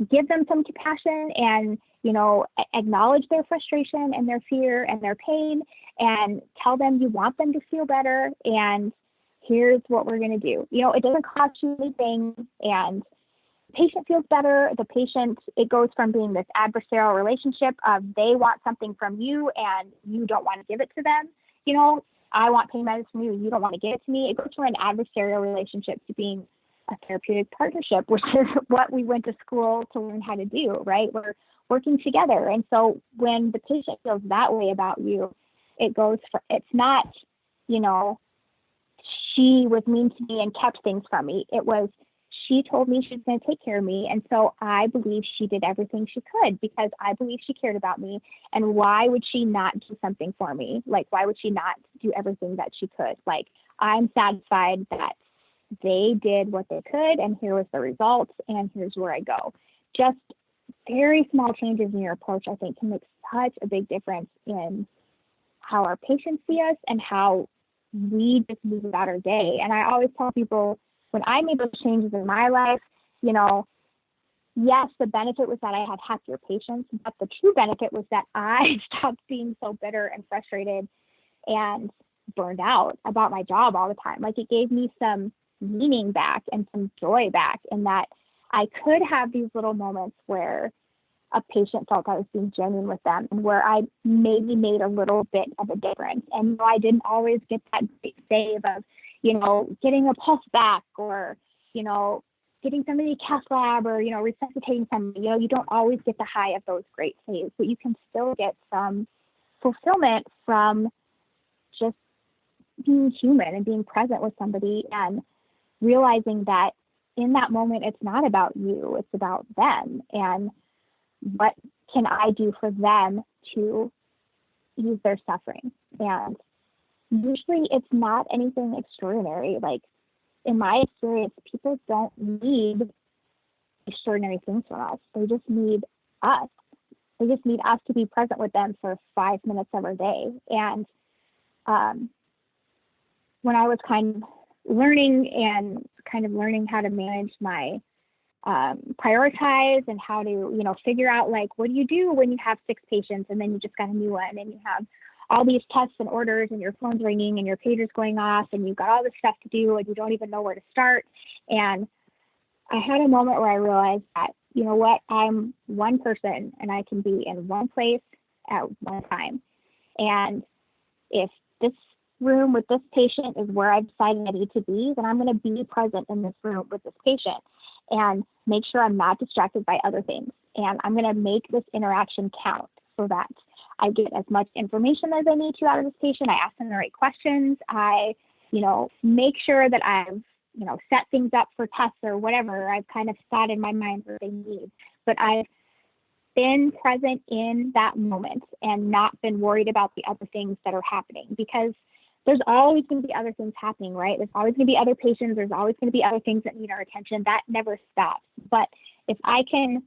give them some compassion and, acknowledge their frustration and their fear and their pain, and tell them you want them to feel better. And here's what we're going to do. It doesn't cost you anything, and the patient feels better. It goes from being this adversarial relationship of they want something from you and you don't want to give it to them. I want pain medicine from you. You don't want to give it to me. It goes from an adversarial relationship to being a therapeutic partnership, which is what we went to school to learn how to do, right? We're working together. And so when the patient feels that way about you, it's not, she was mean to me and kept things from me. It was, she told me she was going to take care of me. And so I believe she did everything she could because I believe she cared about me. And why would she not do something for me? Like, why would she not do everything that she could? Like, I'm satisfied that they did what they could, and here was the results, and here's where I go. Just very small changes in your approach, I think, can make such a big difference in how our patients see us and how we just move about our day. And I always tell people, when I made those changes in my life, yes, the benefit was that I had happier patients, but the true benefit was that I stopped being so bitter and frustrated and burned out about my job all the time. Like, it gave me some meaning back and some joy back, in that I could have these little moments where a patient felt I was being genuine with them and where I maybe made a little bit of a difference. And I didn't always get that great save of, getting a pulse back or, getting somebody to cath lab or, resuscitating somebody. You don't always get the high of those great saves, but you can still get some fulfillment from just being human and being present with somebody and realizing that in that moment, it's not about you, it's about them. And what can I do for them to ease their suffering? And usually it's not anything extraordinary. Like, in my experience, people don't need extraordinary things from us. They just need us. They just need us to be present with them for 5 minutes of our day. And when I was kind of learning how to manage my prioritize and how to, figure out, like, what do you do when you have 6 patients and then you just got a new one and you have all these tests and orders and your phone's ringing and your pager's going off and you've got all this stuff to do and you don't even know where to start. And I had a moment where I realized that, you know what, I'm one person and I can be in one place at one time. And if this room with this patient is where I've decided I need to be, then I'm going to be present in this room with this patient and make sure I'm not distracted by other things. And I'm going to make this interaction count so that I get as much information as I need to out of this patient. I ask them the right questions. I, make sure that I've, set things up for tests or whatever I've kind of thought in my mind what they need. But I've been present in that moment and not been worried about the other things that are happening, because there's always going to be other things happening, right? There's always going to be other patients. There's always going to be other things that need our attention. That never stops. But if I can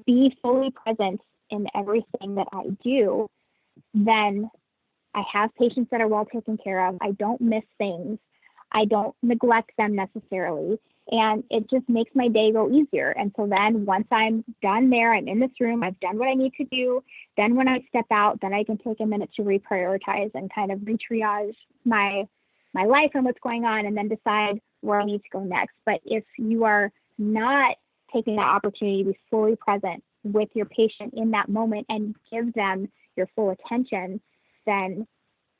be fully present in everything that I do, then I have patients that are well taken care of. I don't miss things. I don't neglect them necessarily. And it just makes my day go easier. And so then once I'm done there, I'm in this room, I've done what I need to do. Then when I step out, then I can take a minute to reprioritize and kind of retriage my life and what's going on, and then decide where I need to go next. But if you are not taking that opportunity to be fully present with your patient in that moment and give them your full attention, then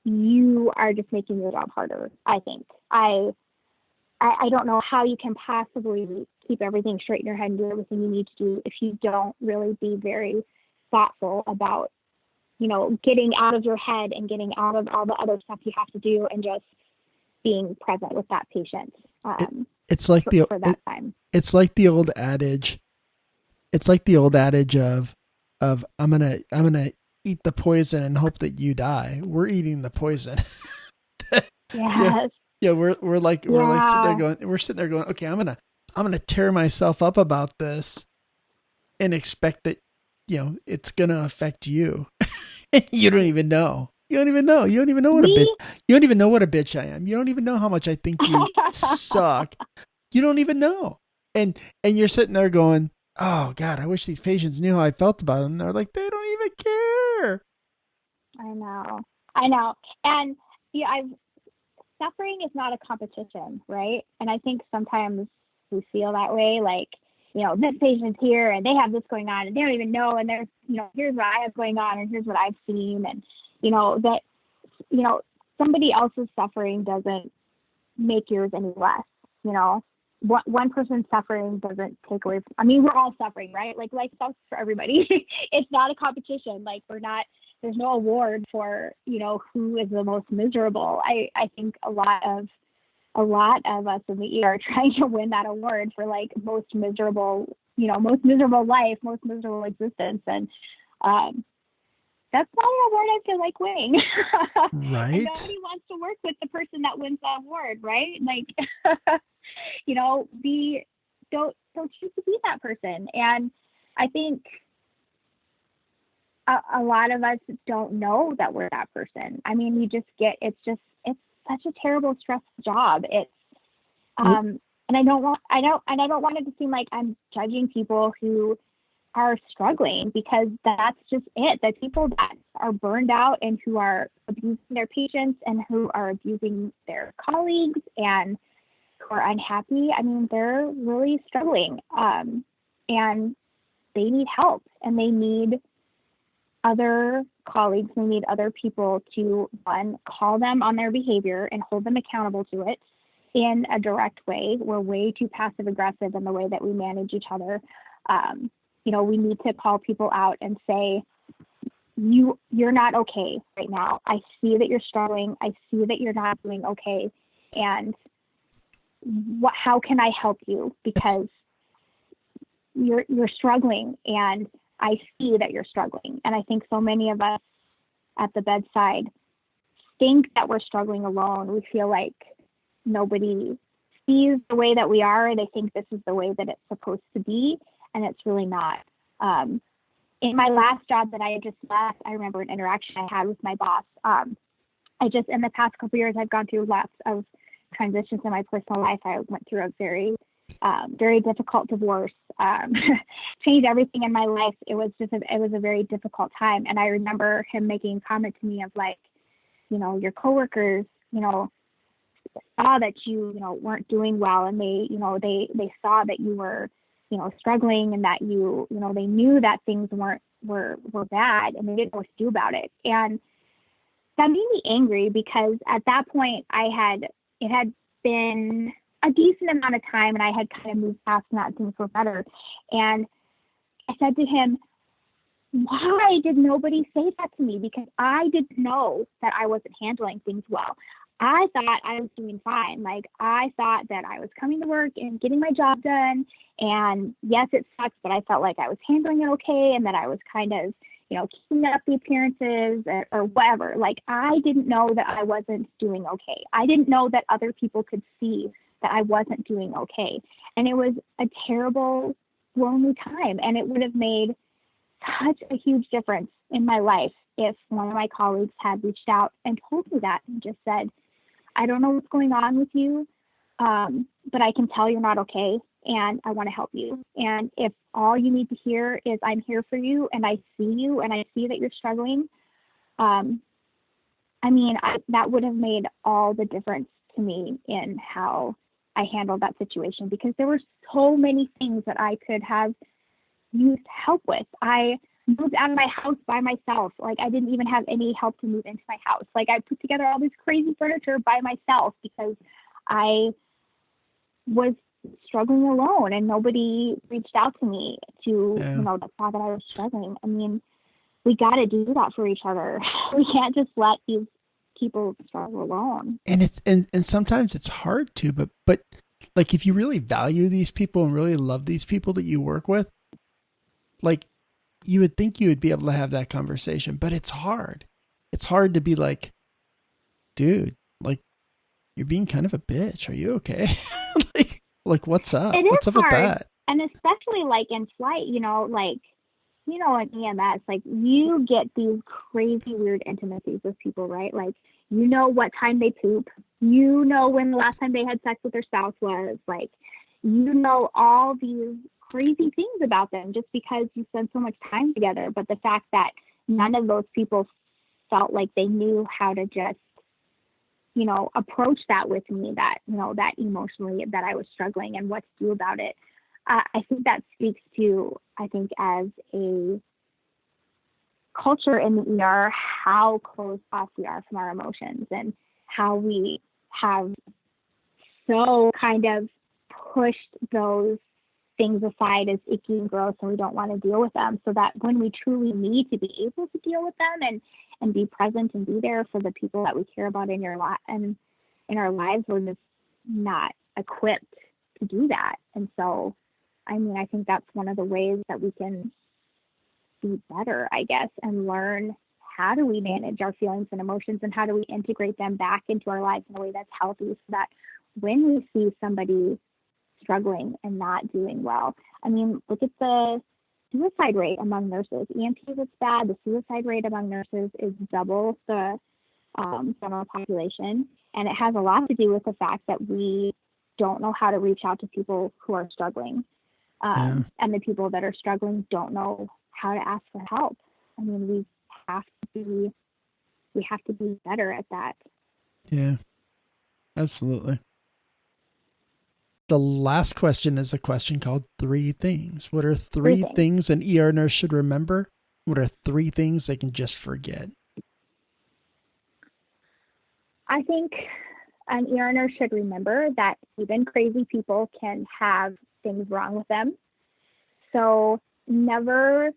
you are just making your job harder, I think. I don't know how you can possibly keep everything straight in your head and do everything you need to do if you don't really be very thoughtful about, getting out of your head and getting out of all the other stuff you have to do and just being present with that patient. It's like for that time. It's like the old adage. It's like the old adage of I'm gonna eat the poison and hope that you die. We're eating the poison. Yes. Yeah, we're like sitting there going, okay, I'm gonna tear myself up about this and expect that, it's gonna affect you. You don't even know. You don't even know. You don't even know what a bitch. You don't even know what a bitch I am. You don't even know how much I think you suck. You don't even know. And you're sitting there going, oh God, I wish these patients knew how I felt about them. And they're like, they don't even care. I know. And suffering is not a competition, right? And I think sometimes we feel that way, like, this patient's here and they have this going on and they don't even know. And there's, here's what I have going on and here's what I've seen. And, somebody else's suffering doesn't make yours any less, One person's suffering doesn't take away. We're all suffering, right? Like life sucks for everybody. It's not a competition. Like there's no award for, who is the most miserable. I think a lot of us in the ER are trying to win that award for like most miserable life, most miserable existence. And, that's not an award I feel like winning. Right. And nobody wants to work with the person that wins that award, right? Like, don't choose to be that person. And I think a lot of us don't know that we're that person. It's such a terrible, stressful job. It's, and I don't want it to seem like I'm judging people who are struggling, because that's just it. The people that are burned out and who are abusing their patients and who are abusing their colleagues and who are unhappy, they're really struggling. And they need help, and they need other colleagues, they need other people to, one, call them on their behavior and hold them accountable to it in a direct way. We're way too passive aggressive in the way that we manage each other. We need to call people out and say, you're not okay right now. I see that you're struggling. I see that you're not doing okay. And how can I help you? Because you're struggling, and I see that you're struggling. And I think so many of us at the bedside think that we're struggling alone. We feel like nobody sees the way that we are. They think this is the way that it's supposed to be, and it's really not. In my last job that I had just left, I remember an interaction I had with my boss. In the past couple of years, I've gone through lots of transitions in my personal life. I went through a very, very difficult divorce, changed everything in my life. It was a very difficult time. And I remember him making a comment to me of like, your coworkers, saw that you, weren't doing well, and they saw that you were, struggling, and that they knew that things were bad, and they didn't know what to do about it. And that made me angry, because at that point it had been a decent amount of time, and I had kind of moved past that, and things were better. And I said to him, why did nobody say that to me? Because I didn't know that I wasn't handling things well. I thought I was doing fine. Like, I thought that I was coming to work and getting my job done. And yes, it sucks, but I felt like I was handling it okay, and that I was kind of, keeping up the appearances or whatever. Like, I didn't know that I wasn't doing okay. I didn't know that other people could see that I wasn't doing okay. And it was a terrible, lonely time. And it would have made such a huge difference in my life if one of my colleagues had reached out and told me that, and just said, I don't know what's going on with you, but I can tell you're not okay, and I want to help you. And if all you need to hear is I'm here for you, and I see you, and I see that you're struggling, that would have made all the difference to me in how I handled that situation, because there were so many things that I could have used help with. I moved out of my house by myself. Like, I didn't even have any help to move into my house. Like, I put together all this crazy furniture by myself because I was struggling alone, and nobody reached out to me to, that saw that I was struggling. We got to do that for each other. We can't just let these people struggle alone. And and sometimes it's hard to, but like, if you really value these people and really love these people that you work with, like, you would think you would be able to have that conversation, but it's hard. It's hard to be like, dude, like, you're being kind of a bitch. Are you okay? like what's up? It is What's up with hard. that? And especially like in flight, like, in EMS, like you get these crazy weird intimacies with people, right? Like, what time they poop, when the last time they had sex with their spouse was, like, all these crazy things about them just because you spend so much time together. But the fact that none of those people felt like they knew how to just, approach that with me, that, that emotionally that I was struggling and what to do about it. I think that speaks to, as a culture in the ER, how closed off we are from our emotions and how we have so kind of pushed those things aside as icky and gross, and we don't want to deal with them, so that when we truly need to be able to deal with them and be present and be there for the people that we care about in our lives, we're just not equipped to do that. And so, I think that's one of the ways that we can be better, I guess, and learn how do we manage our feelings and emotions and how do we integrate them back into our lives in a way that's healthy, so that when we see somebody struggling and not doing well, look at the suicide rate among nurses. EMTs, it's bad. The suicide rate among nurses is double the general population. And it has a lot to do with the fact that we don't know how to reach out to people who are struggling. And the people that are struggling don't know how to ask for help. We have to be better at that. Yeah, absolutely. The last question is a question called 3 things. What are three things an ER nurse should remember? What are 3 things they can just forget? I think an ER nurse should remember that even crazy people can have things wrong with them. So never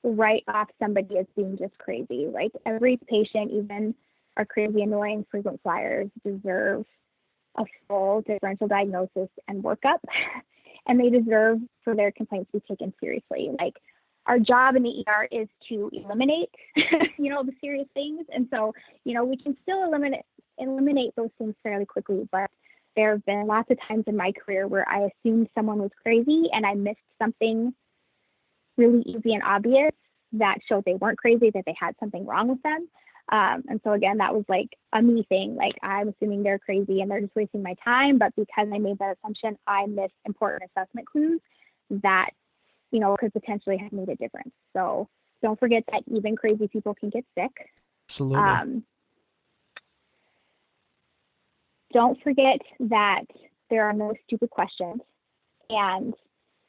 write off somebody as being just crazy. Like, every patient, even our crazy, annoying, frequent flyers, deserve a full differential diagnosis and workup, and they deserve for their complaints to be taken seriously. Like, our job in the ER is to eliminate, the serious things. And so, we can still eliminate those things fairly quickly. But there have been lots of times in my career where I assumed someone was crazy and I missed something really easy and obvious that showed they weren't crazy, that they had something wrong with them. And so again, that was like a me thing. Like, I'm assuming they're crazy and they're just wasting my time. But because I made that assumption, I missed important assessment clues that, could potentially have made a difference. So don't forget that even crazy people can get sick. Absolutely. Don't forget that there are no stupid questions, and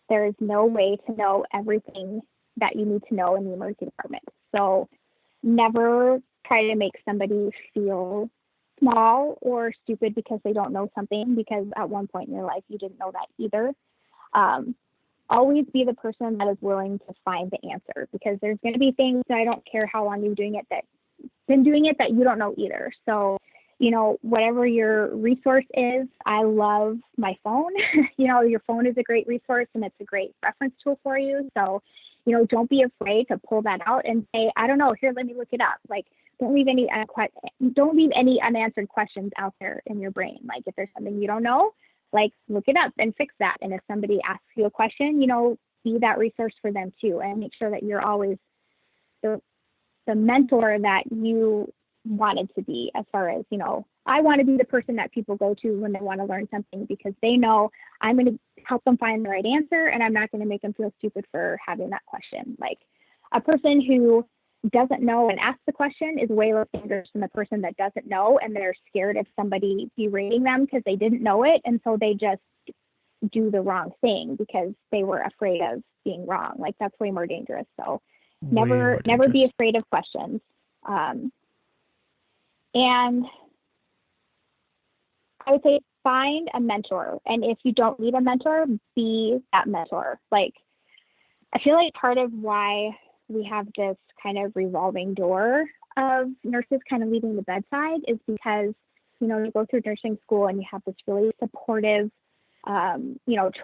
there is no way to know everything that you need to know in the emergency department. So never try to make somebody feel small or stupid because they don't know something, because at one point in your life you didn't know that either. Always be the person that is willing to find the answer, because there's going to be things that I don't care how long you've been doing it that you don't know either. So, whatever your resource is, I love my phone. Your phone is a great resource and it's a great reference tool for you. So, don't be afraid to pull that out and say, I don't know, here, let me look it up. Like, don't leave any unanswered questions out there in your brain. Like, if there's something you don't know, like, look it up and fix that. And if somebody asks you a question, be that resource for them too, and make sure that you're always the mentor that you wanted to be, as far as, I want to be the person that people go to when they want to learn something, because they know I'm going to help them find the right answer, and I'm not going to make them feel stupid for having that question. Like, a person who doesn't know and asks the question is way less dangerous than the person that doesn't know and they're scared of somebody berating them because they didn't know it, and so they just do the wrong thing because they were afraid of being wrong. Like, that's way more dangerous. So never be afraid of questions. And I would say find a mentor. And if you don't need a mentor, be that mentor. Like, I feel like part of why we have this kind of revolving door of nurses kind of leaving the bedside is because, you go through nursing school and you have this really supportive,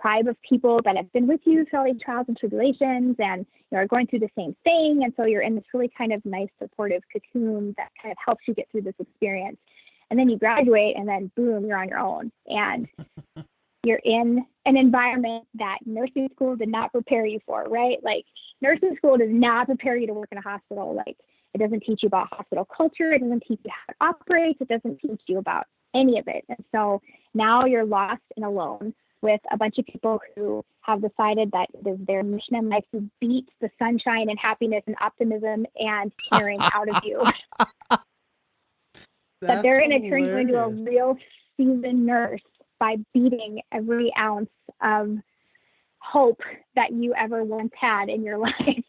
tribe of people that have been with you through all these trials and tribulations, and are going through the same thing. And so you're in this really kind of nice supportive cocoon that kind of helps you get through this experience. And then you graduate and then boom, you're on your own. And you're in an environment that nursing school did not prepare you for, right? Like nursing school does not prepare you to work in a hospital. Like it doesn't teach you about hospital culture. It doesn't teach you how to operate. It doesn't teach you about any of it. And so now you're lost and alone with a bunch of people who have decided that it is their mission in life to beat the sunshine and happiness and optimism and caring out of you. That they're going to turn you into a real seasoned nurse by beating every ounce of hope that you ever once had in your life.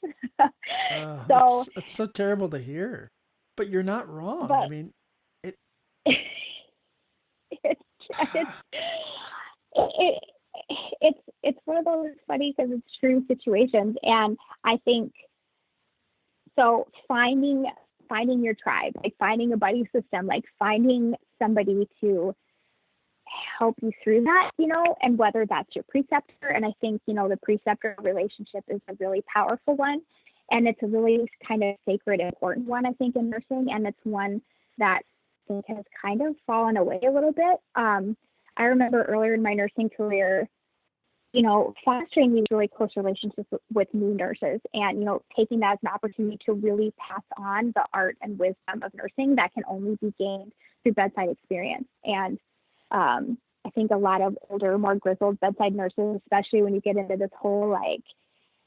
So it's so terrible to hear, but you're not wrong. But I mean, it's one of those funny because it's true situations. And I think so finding your tribe, like finding a buddy system, like finding somebody to help you through that, and whether that's your preceptor. And I think, the preceptor relationship is a really powerful one. And it's a really kind of sacred, important one, I think, in nursing. And it's one that I think has kind of fallen away a little bit. I remember earlier in my nursing career, fostering these really close relationships with new nurses and, taking that as an opportunity to really pass on the art and wisdom of nursing that can only be gained through bedside experience. And I think a lot of older, more grizzled bedside nurses, especially when you get into this whole like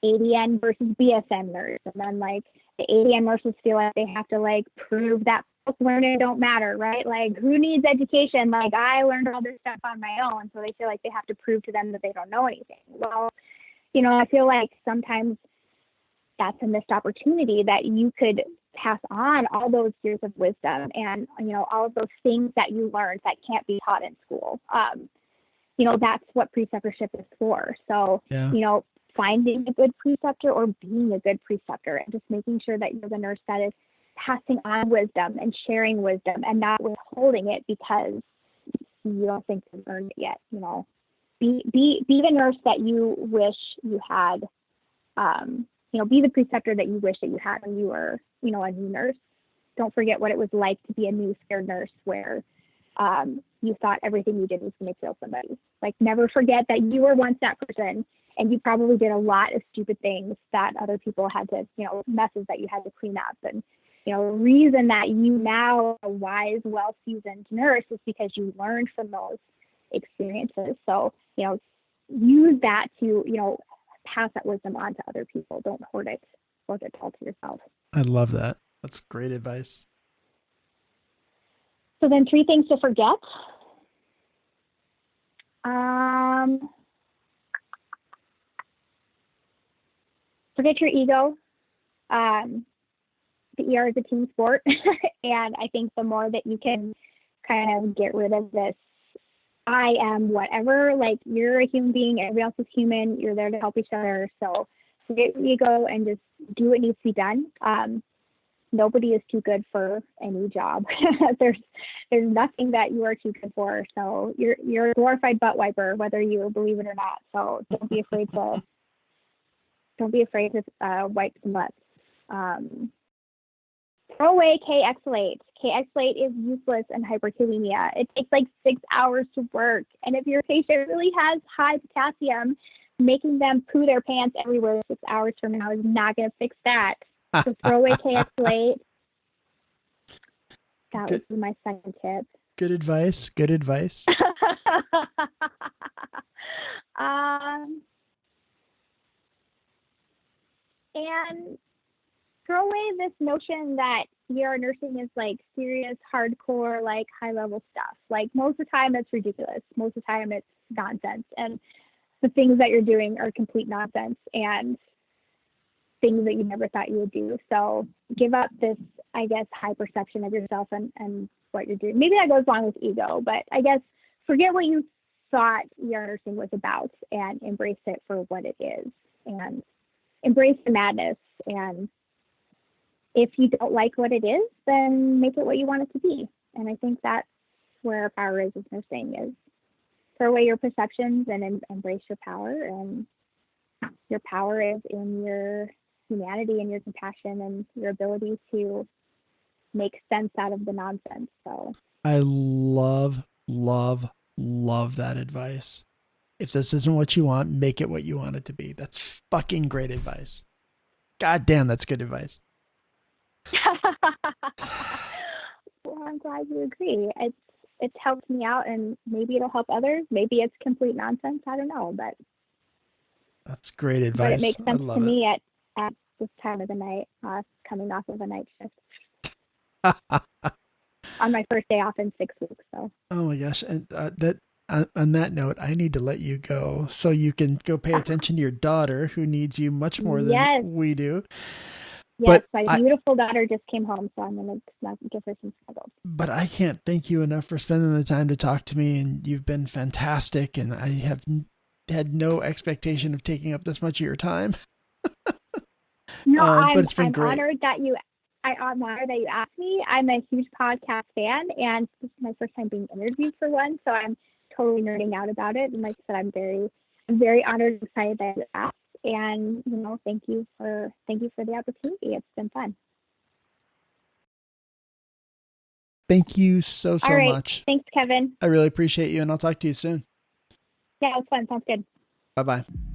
ADN versus BSN nurse, and then like the ADN nurses feel like they have to like prove that learning don't matter, right? Like who needs education? Like I learned all this stuff on my own, so they feel like they have to prove to them that they don't know anything. Well, I feel like sometimes that's a missed opportunity that you could pass on all those years of wisdom and, all of those things that you learned that can't be taught in school. That's what preceptorship is for. So, yeah. Finding a good preceptor or being a good preceptor and just making sure that you're the nurse that is passing on wisdom and sharing wisdom and not withholding it because you don't think you've earned it yet. Be the nurse that you wish you had, be the preceptor that you wish that you had when you were, a new nurse. Don't forget what it was like to be a new scared nurse where you thought everything you did was going to kill somebody. Like never forget that you were once that person and you probably did a lot of stupid things that other people had to, messes that you had to clean up. And, the reason that you now are a wise, well-seasoned nurse is because you learned from those experiences. So, use that to, pass that wisdom on to other people. Don't hoard it all to yourself. I love that. That's great advice. So then 3 things to forget. Forget your ego. The ER is a team sport. And I think the more that you can kind of get rid of this, I am whatever, like you're a human being, everybody else is human, you're there to help each other. So forget your ego and just do what needs to be done. Nobody is too good for any job. There's nothing that you are too good for. So you're a glorified butt wiper, whether you believe it or not. So don't be afraid to wipe some butts. Throw away K-Exalate. K-Exalate is useless in hyperkalemia. It takes like 6 hours to work. And if your patient really has high potassium, making them poo their pants everywhere 6 hours from now is not going to fix that. So throw away K-Exalate. That would be my second tip. Good advice. Good advice. And throw away this notion that ER nursing is like serious, hardcore, like high level stuff. Like most of the time it's ridiculous. Most of the time it's nonsense. And the things that you're doing are complete nonsense and things that you never thought you would do. So give up this, I guess, high perception of yourself and what you're doing. Maybe that goes along with ego, but I guess forget what you thought ER nursing was about and embrace it for what it is and embrace the madness. And if you don't like what it is, then make it what you want it to be. And I think that's where our power is with nursing, is throw away your perceptions and embrace your power. And your power is in your humanity and your compassion and your ability to make sense out of the nonsense. So I love, love, love that advice. If this isn't what you want, make it what you want it to be. That's fucking great advice. God damn, that's good advice. well, I'm glad you agree. It's helped me out, and maybe it'll help others. Maybe it's complete nonsense. I don't know, but that's great advice. But it makes sense to it. me at this time of the night, coming off of a night shift. On my first day off in 6 weeks. So. Oh my gosh! And on that note, I need to let you go so you can go pay attention to your daughter, who needs you much more than we do. Yes, my beautiful daughter just came home, so I'm going to give her some snuggles. But I can't thank you enough for spending the time to talk to me, and you've been fantastic, and I have had no expectation of taking up this much of your time. No, but it's been great. I'm honored that you asked me. I'm a huge podcast fan, and this is my first time being interviewed for one, so I'm totally nerding out about it. And like I said, I'm very honored and excited that you asked. And thank you for the opportunity. It's been fun. Thank you so much. Thanks, Kevin. I really appreciate you, and I'll talk to you soon. Yeah, it was fun. Sounds good. Bye-bye.